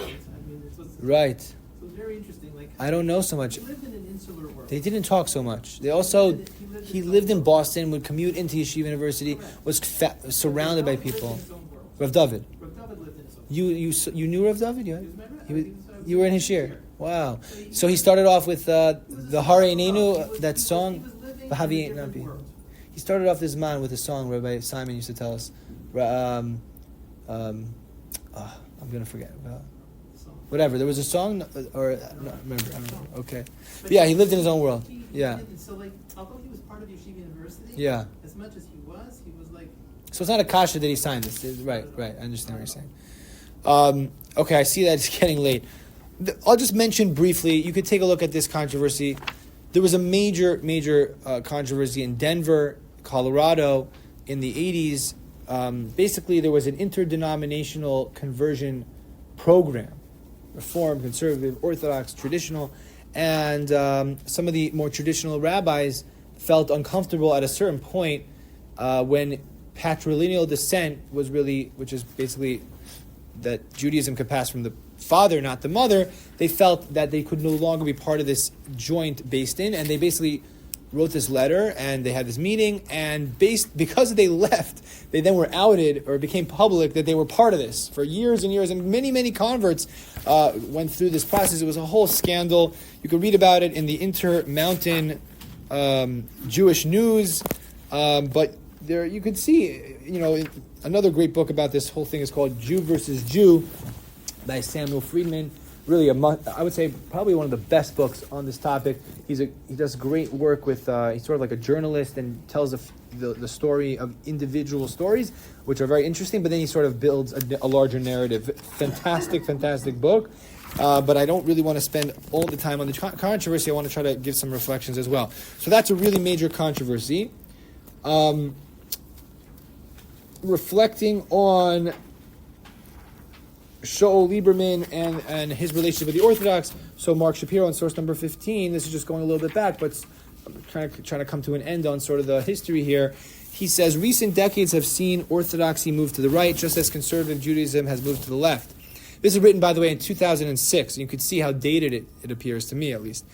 Right. it's very interesting. Like I don't know so much. he lived in an insular world. They didn't talk so much. They also, he lived in Boston, would commute into Yeshiva University, was surrounded by people. Rav David. Rav David lived in his own world. You knew Rav David? He was my rabbi. You were in his shir. Wow. So he started off with the Hare Nenu, that song. Bahavi Ain't Nabi. He started off this man with a song Rabbi Simon used to tell us. I'm going to forget. whatever. There was a song, or no, remember? I don't know. Okay, but yeah, he lived in his own world. Yeah, So like, although he was part of Yeshiva University, yeah. as much as he was like. So it's not a kasha that he signed this. Right. I understand what you're saying. Okay, I see that it's getting late. I'll just mention briefly. You could take a look at this controversy. There was a major controversy in Denver, Colorado, in the 80s. Basically, there was an interdenominational conversion program, Reform, Conservative, Orthodox, Traditional, and some of the more traditional rabbis felt uncomfortable at a certain point when patrilineal descent was really, which is basically that Judaism could pass from the father, not the mother. They felt that they could no longer be part of this joint based in, and they basically wrote this letter, and they had this meeting, and because they left, they then were outed or became public that they were part of this for years and years, and many converts went through this process. It was a whole scandal. You could read about it in the Intermountain Jewish News, but there you could see, another great book about this whole thing is called Jew versus Jew by Samuel Friedman. Really, I would say probably one of the best books on this topic. He does great work with. He's sort of like a journalist and tells the story of individual stories, which are very interesting. But then he sort of builds a larger narrative. Fantastic book. But I don't really want to spend all the time on the controversy. I want to try to give some reflections as well. So that's a really major controversy. Reflecting on Shaul Lieberman and his relationship with the Orthodox. So Mark Shapiro on source number 15, this is just going a little bit back, but I'm trying to come to an end on sort of the history here. He says, recent decades have seen Orthodoxy move to the right, just as conservative Judaism has moved to the left. This is written, by the way, in 2006. You could see how dated it appears, to me at least.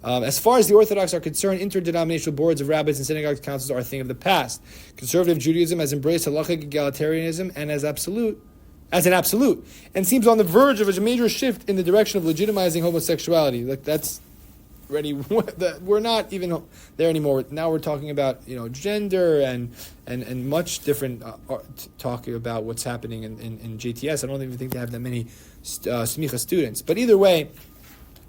As far as the Orthodox are concerned, interdenominational boards of rabbis and synagogue councils are a thing of the past. Conservative Judaism has embraced halachic egalitarianism and as an absolute, and seems on the verge of a major shift in the direction of legitimizing homosexuality. Like that's already, we're not even there anymore. Now we're talking about gender and much different talking about what's happening in JTS. I don't even think they have that many smicha students. But either way,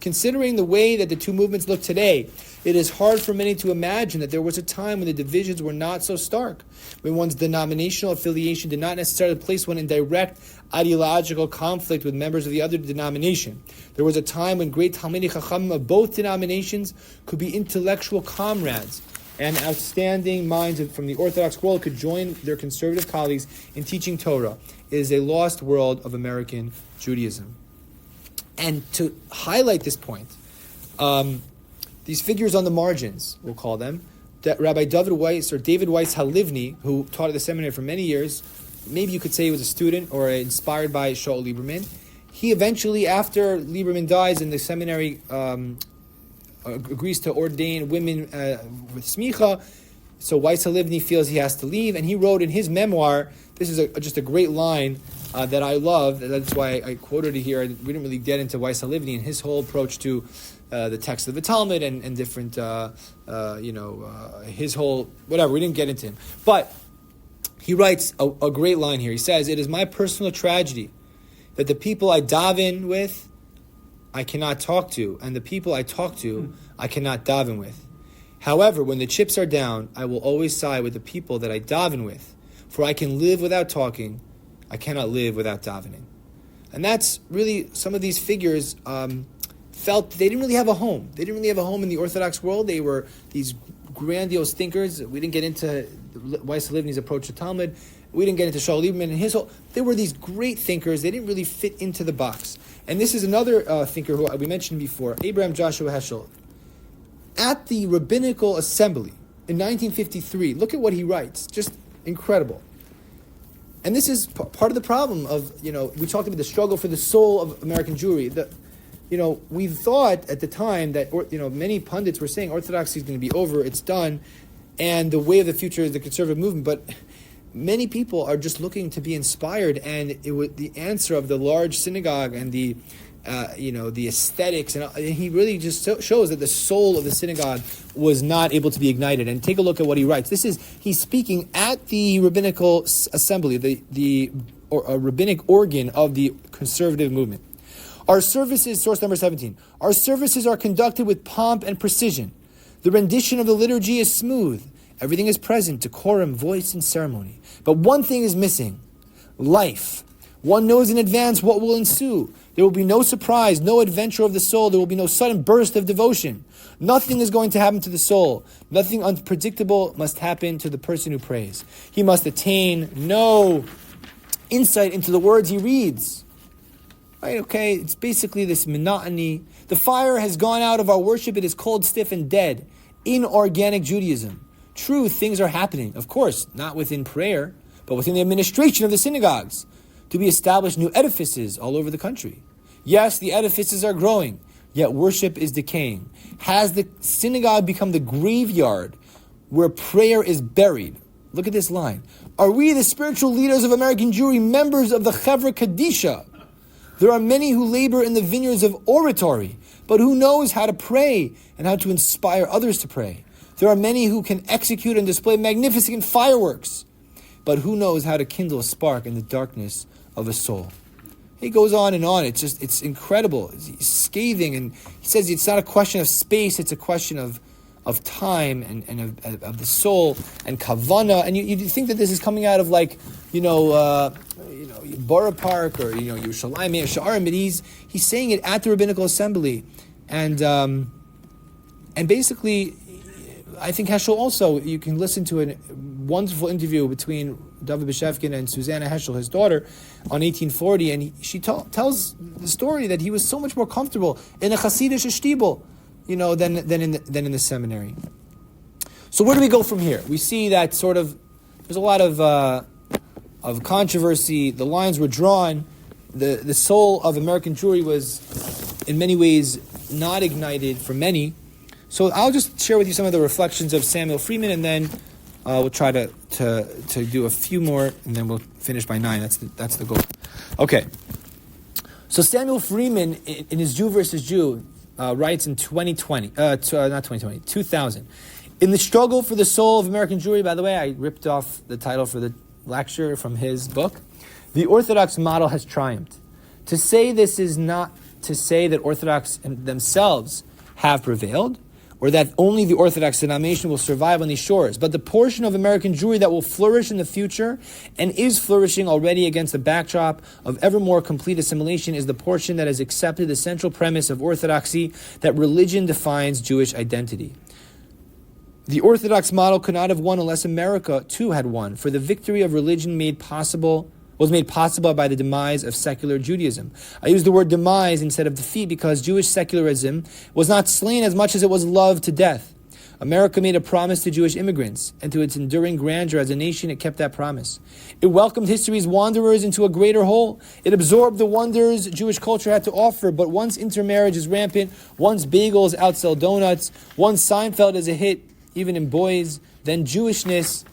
considering the way that the two movements look today, it is hard for many to imagine that there was a time when the divisions were not so stark, when one's denominational affiliation did not necessarily place one in direct ideological conflict with members of the other denomination. There was a time when great Talmidei Chachamim of both denominations could be intellectual comrades, and outstanding minds from the Orthodox world could join their conservative colleagues in teaching Torah. It is a lost world of American Judaism. And to highlight this point, these figures on the margins, we'll call them, that Rabbi David Weiss Halivni, who taught at the seminary for many years, maybe you could say he was a student or inspired by Shaul Lieberman. He eventually, after Lieberman dies and the seminary agrees to ordain women with smicha, so Weiss Halivni feels he has to leave, and he wrote in his memoir, this is just a great line that I love, that's why I quoted it here. We didn't really get into Weiss Halivni and his whole approach to the text of the Talmud and different, his whole, whatever, we didn't get into him. But he writes a great line here. He says, "It is my personal tragedy that the people I daven with, I cannot talk to, and the people I talk to, I cannot daven with. However, when the chips are down, I will always side with the people that I daven with, for I can live without talking, I cannot live without davening." And that's really, some of these figures felt they didn't really have a home. They didn't really have a home in the Orthodox world. They were these grandiose thinkers. We didn't get into Weiss Halivni's approach to Talmud. We didn't get into Shaul Lieberman and his whole. They were these great thinkers. They didn't really fit into the box. And this is another thinker who we mentioned before, Abraham Joshua Heschel. At the Rabbinical Assembly in 1953, look at what he writes. Just incredible. And this is part of the problem of, we talked about the struggle for the soul of American Jewry. We thought at the time that, many pundits were saying Orthodoxy is going to be over, it's done, and the way of the future is the conservative movement. But many people are just looking to be inspired, and the answer of the large synagogue and the aesthetics, and he really just shows that the soul of the synagogue was not able to be ignited. And take a look at what he writes. He's speaking at the Rabbinical Assembly, the rabbinic organ of the conservative movement. Our services, source number 17, our services are conducted with pomp and precision. The rendition of the liturgy is smooth. Everything is present, decorum, voice, and ceremony. But one thing is missing, life. One knows in advance what will ensue. There will be no surprise, no adventure of the soul. There will be no sudden burst of devotion. Nothing is going to happen to the soul. Nothing unpredictable must happen to the person who prays. He must attain no insight into the words he reads. Right, okay, it's basically this monotony. The fire has gone out of our worship. It is cold, stiff, and dead. Inorganic Judaism. True, things are happening. Of course, not within prayer, but within the administration of the synagogues. To be established new edifices all over the country. Yes, the edifices are growing, yet worship is decaying. Has the synagogue become the graveyard where prayer is buried? Look at this line. Are we, the spiritual leaders of American Jewry, members of the Chevra Kadisha? There are many who labor in the vineyards of oratory, but who knows how to pray and how to inspire others to pray? There are many who can execute and display magnificent fireworks, but who knows how to kindle a spark in the darkness of a soul? He goes on and on. It's incredible. He's scathing, and he says it's not a question of space, it's a question of time and of the soul and kavana. And you think that this is coming out of Borough Park or Yerushalayim or Sha'arim, but he's saying it at the Rabbinical Assembly, and basically, I think Heschel also. You can listen to a wonderful interview between David Beshevkin and Susanna Heschel, his daughter, on 1840, and she tells the story that he was so much more comfortable in a Hasidic shtibel, than in the seminary. So where do we go from here? We see that there's a lot of controversy. The lines were drawn. The soul of American Jewry was, in many ways, not ignited for many. So I'll just share with you some of the reflections of Samuel Freeman, and then we'll try to do a few more, and then we'll finish by 9. That's the goal. Okay. So Samuel Freeman, in his Jew versus Jew, writes in 2000. In the struggle for the soul of American Jewry, by the way, I ripped off the title for the lecture from his book, the Orthodox model has triumphed. To say this is not to say that Orthodox themselves have prevailed, or that only the Orthodox denomination will survive on these shores. But the portion of American Jewry that will flourish in the future, and is flourishing already against the backdrop of ever more complete assimilation, is the portion that has accepted the central premise of Orthodoxy, that religion defines Jewish identity. The Orthodox model could not have won unless America too had won, for the victory of religion was made possible by the demise of secular Judaism. I use the word demise instead of defeat because Jewish secularism was not slain as much as it was loved to death. America made a promise to Jewish immigrants, and to its enduring grandeur as a nation, it kept that promise. It welcomed history's wanderers into a greater whole. It absorbed the wonders Jewish culture had to offer, but once intermarriage is rampant, once bagels outsell donuts, once Seinfeld is a hit, even in boys, then Jewishness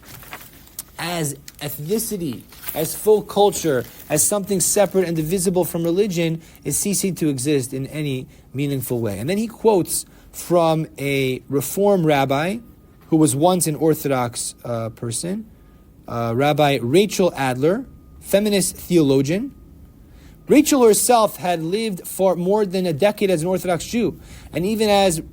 as ethnicity, as full culture, as something separate and divisible from religion, is ceasing to exist in any meaningful way. And then he quotes from a Reform rabbi who was once an Orthodox person, Rabbi Rachel Adler, feminist theologian. Rachel herself had lived for more than a decade as an Orthodox Jew, and even after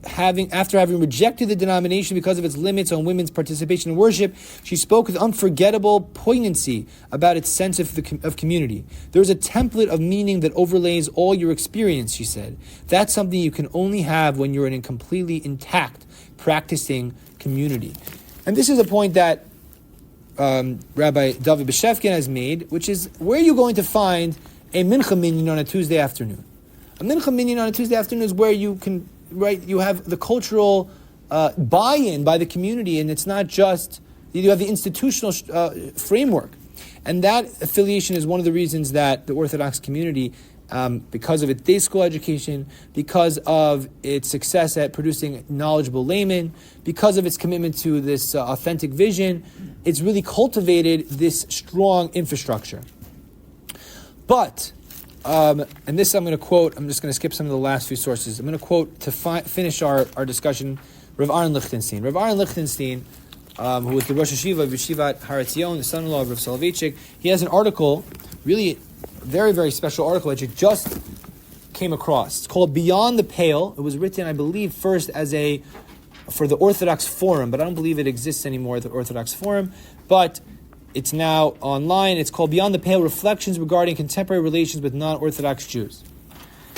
having rejected the denomination because of its limits on women's participation in worship, she spoke with unforgettable poignancy about its sense of community. There is a template of meaning that overlays all your experience, she said. That's something you can only have when you're in a completely intact, practicing community. And this is a point that Rabbi David Beshevkin has made, which is, where are you going to find a mincha minyan on a Tuesday afternoon? A mincha minyan on a Tuesday afternoon is where you have the cultural buy-in by the community, and it's not just, you have the institutional framework. And that affiliation is one of the reasons that the Orthodox community, because of its day school education, because of its success at producing knowledgeable laymen, because of its commitment to this authentic vision, it's really cultivated this strong infrastructure. But, and this I'm going to quote, I'm just going to skip some of the last few sources. I'm going to quote, to finish our discussion, Rav Aaron Lichtenstein. Rav Aaron Lichtenstein, who was the Rosh Hashiva of Yeshivat Har Etzion, the son-in-law of Rav Soloveitchik, he has an article, really very, very special article, that you just came across. It's called Beyond the Pale. It was written, I believe, first for the Orthodox Forum, but I don't believe it exists anymore, the Orthodox Forum. But it's now online. It's called Beyond the Pale, Reflections Regarding Contemporary Relations with Non-Orthodox Jews.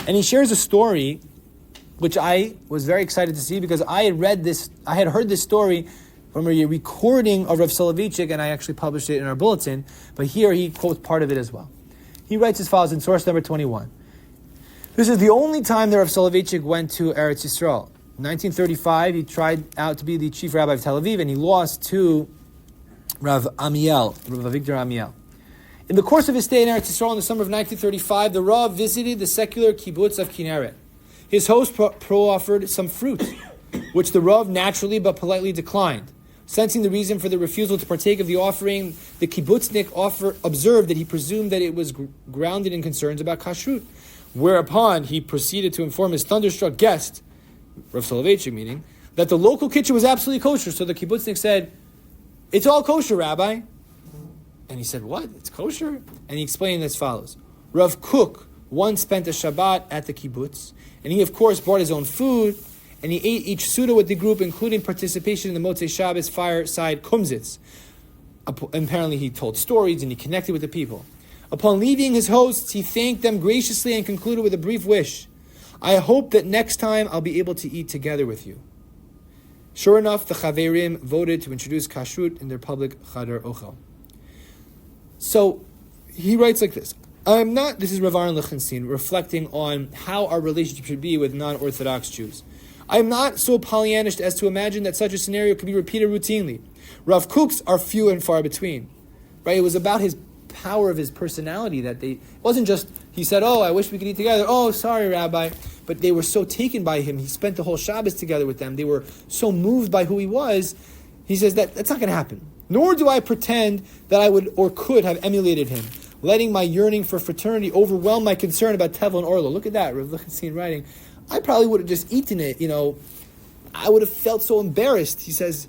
And he shares a story, which I was very excited to see because I had heard this story from a recording of Rav Soloveitchik, and I actually published it in our bulletin, but here he quotes part of it as well. He writes as follows in source number 21. This is the only time that Rav Soloveitchik went to Eretz Yisrael. In 1935, he tried out to be the chief rabbi of Tel Aviv, and he lost to Rav Victor Amiel. In the course of his stay in Eretz Yisrael in the summer of 1935, the Rav visited the secular kibbutz of Kinneret. His host pro-offered some fruit, which the Rav naturally but politely declined. Sensing the reason for the refusal to partake of the offering, the kibbutznik observed that he presumed that it was grounded in concerns about kashrut, whereupon he proceeded to inform his thunderstruck guest, Rav Soloveitchik meaning, that the local kitchen was absolutely kosher. So the kibbutznik said, "It's all kosher, Rabbi." And he said, "What? It's kosher?" And he explained as follows. Rav Kook once spent a Shabbat at the kibbutz, and he of course brought his own food, and he ate each Suda with the group, including participation in the Motzei Shabbos fireside kumzitz. Apparently he told stories and he connected with the people. Upon leaving his hosts, he thanked them graciously and concluded with a brief wish. "I hope that next time I'll be able to eat together with you." Sure enough, the Chaverim voted to introduce kashrut in their public Chadar Ochel. So he writes like this. This is Rav Aaron Lichtenstein reflecting on how our relationship should be with non-Orthodox Jews. I am not so Pollyannish as to imagine that such a scenario could be repeated routinely. Rav Kooks are few and far between. Right? It was about his power of his personality that it wasn't just, he said, "Oh, I wish we could eat together. Oh, sorry, Rabbi." But they were so taken by him. He spent the whole Shabbos together with them. They were so moved by who he was. He says that's not going to happen. Nor do I pretend that I would or could have emulated him, letting my yearning for fraternity overwhelm my concern about Tevel and Orlo. Look at that, Rav Lichtenstein writing. I probably would have just eaten it, I would have felt so embarrassed. He says,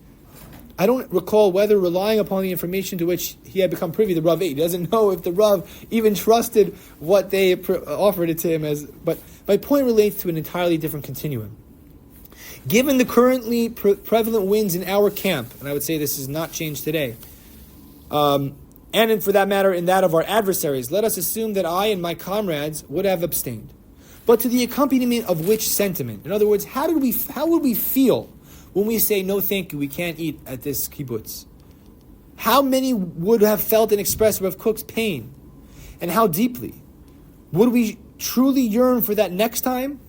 I don't recall whether relying upon the information to which he had become privy, the Rav ate. He doesn't know if the Rav even trusted what they offered it to him as. But my point relates to an entirely different continuum. Given the currently prevalent winds in our camp, and I would say this has not changed today, and for that matter in that of our adversaries, let us assume that I and my comrades would have abstained. But to the accompaniment of which sentiment? In other words, how would we feel when we say, "No, thank you, we can't eat at this kibbutz"? How many would have felt and expressed Rav Kook's pain? And how deeply? Would we truly yearn for that next time?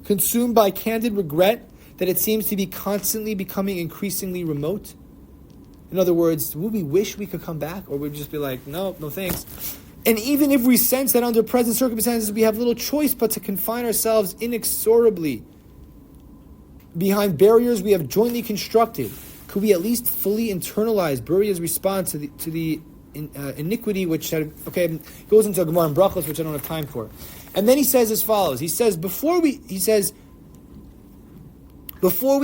Consumed by candid regret that it seems to be constantly becoming increasingly remote? In other words, would we wish we could come back? Or would we just be like, no thanks? And even if we sense that under present circumstances we have little choice but to confine ourselves inexorably behind barriers we have jointly constructed, could we at least fully internalize Buria's response to the iniquity which goes into a Gemara and Brachos, which I don't have time for. And then he says as follows. He says, before we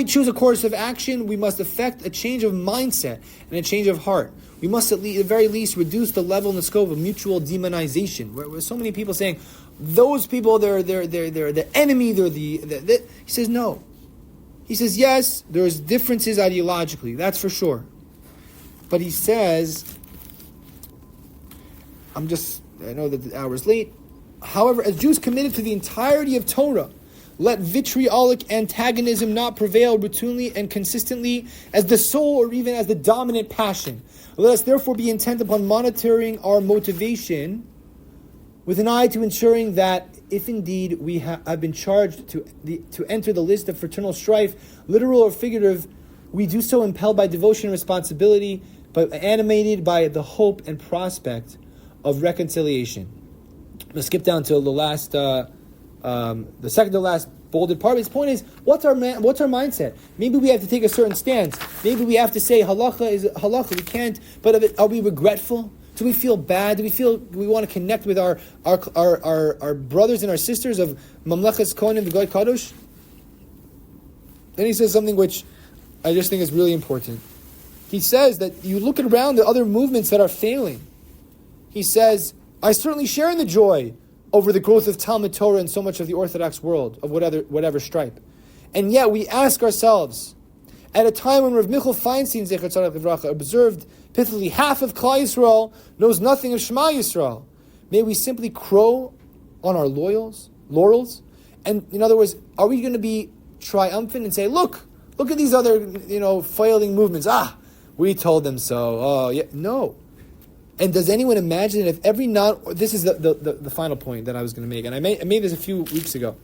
choose a course of action, we must effect a change of mindset and a change of heart. We must at the very least reduce the level and the scope of mutual demonization. Where so many people saying, those people, they're the enemy, he says no. He says, yes, there's differences ideologically, that's for sure. But he says, I know that the hour is late. However, as Jews committed to the entirety of Torah, let vitriolic antagonism not prevail routinely and consistently as the sole or even as the dominant passion. Let us therefore be intent upon monitoring our motivation with an eye to ensuring that if indeed we have been charged to enter the list of fraternal strife, literal or figurative, we do so impelled by devotion and responsibility, but animated by the hope and prospect of reconciliation. Let's skip down to the last, the second to last bolded part. His point is, what's our mindset? Maybe we have to take a certain stance. Maybe we have to say halacha is halacha. We can't. But are we regretful? Do we feel bad? Do we feel we want to connect with our brothers and our sisters of Mamlechas Kohanim V'Goy Kadosh? Then he says something which I just think is really important. He says that you look around the other movements that are failing. He says, I certainly share in the joy over the growth of Talmud Torah in so much of the Orthodox world, of whatever stripe. And yet we ask ourselves, at a time when Rav Michal Feinstein Zecher Tzaddik Livracha observed pithily half of Klal Yisrael knows nothing of Shema Yisrael, may we simply crow on our laurels? And in other words, are we going to be triumphant and say, look at these other, failing movements. We told them so. Oh, yeah. No. And does anyone imagine that if every this is the final point that I was going to make, and I made this a few weeks ago.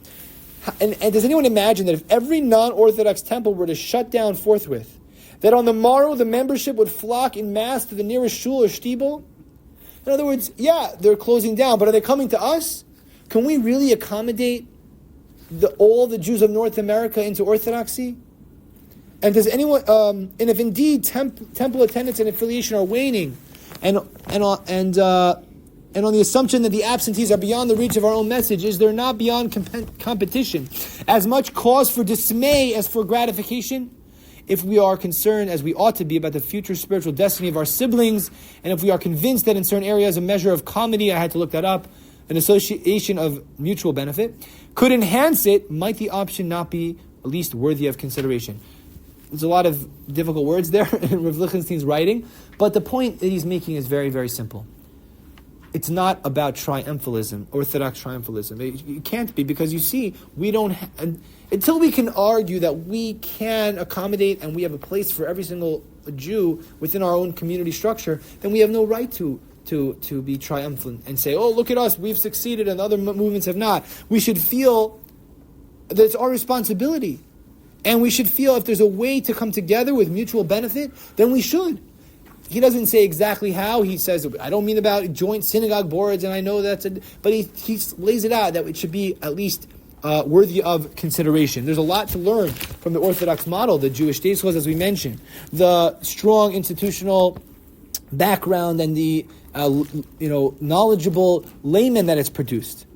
And does anyone imagine that if every non-Orthodox temple were to shut down forthwith, that on the morrow the membership would flock in mass to the nearest shul or shtibel? In other words, yeah, they're closing down, but are they coming to us? Can we really accommodate all the Jews of North America into Orthodoxy? And does anyone? And if indeed temple attendance and affiliation are waning, and on the assumption that the absentees are beyond the reach of our own message, is there not beyond competition as much cause for dismay as for gratification? If we are concerned, as we ought to be, about the future spiritual destiny of our siblings, and if we are convinced that in certain areas a measure of comedy, I had to look that up, an association of mutual benefit, could enhance it, might the option not be at least worthy of consideration? There's a lot of difficult words there in Rav Lichtenstein's writing, but the point that he's making is very, very simple. It's not about triumphalism, Orthodox triumphalism. It can't be, because you see, we don't... until we can argue that we can accommodate and we have a place for every single Jew within our own community structure, then we have no right to be triumphant and say, oh, look at us, we've succeeded and other movements have not. We should feel that it's our responsibility. And we should feel if there's a way to come together with mutual benefit, then we should. He doesn't say exactly how. He says, I don't mean about joint synagogue boards, and I know but he lays it out that it should be at least worthy of consideration. There's a lot to learn from the Orthodox model, the Jewish state laws, as we mentioned, the strong institutional background and the knowledgeable laymen that it's produced.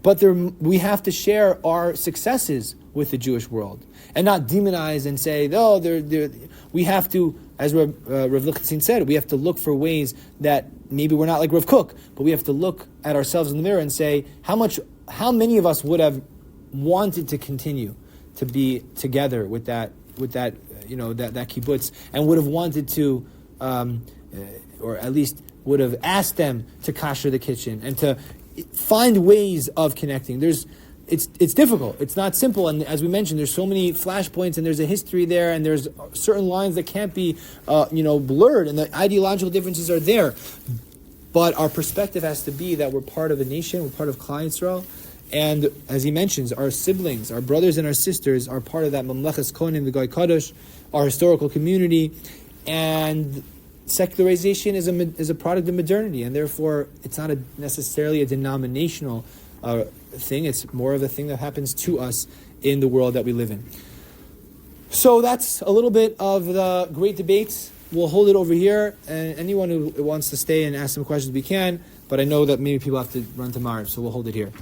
But we have to share our successes with the Jewish world and not demonize and say, no, we have to, as Rav Lichtenstein said, we have to look for ways that maybe we're not like Rav Kook, but we have to look at ourselves in the mirror and say, how many of us would have wanted to continue to be together with that kibbutz, and would have wanted to, or at least would have asked them to kasher the kitchen and to find ways of connecting. It's difficult. It's not simple. And as we mentioned, there's so many flashpoints and there's a history there and there's certain lines that can't be, blurred, and the ideological differences are there. But our perspective has to be that we're part of a nation, we're part of Klal Yisrael, and as he mentions, our siblings, our brothers and our sisters are part of that Mamlechas Kohanim, the Goy Kadosh, our historical community, and secularization is a product of modernity, and therefore it's not necessarily a denominational thing. It's more of a thing that happens to us in the world that we live in. So that's a little bit of the great debates. We'll hold it over here, and anyone who wants to stay and ask some questions, we can, but I know that maybe people have to run to Marv, so we'll hold it here.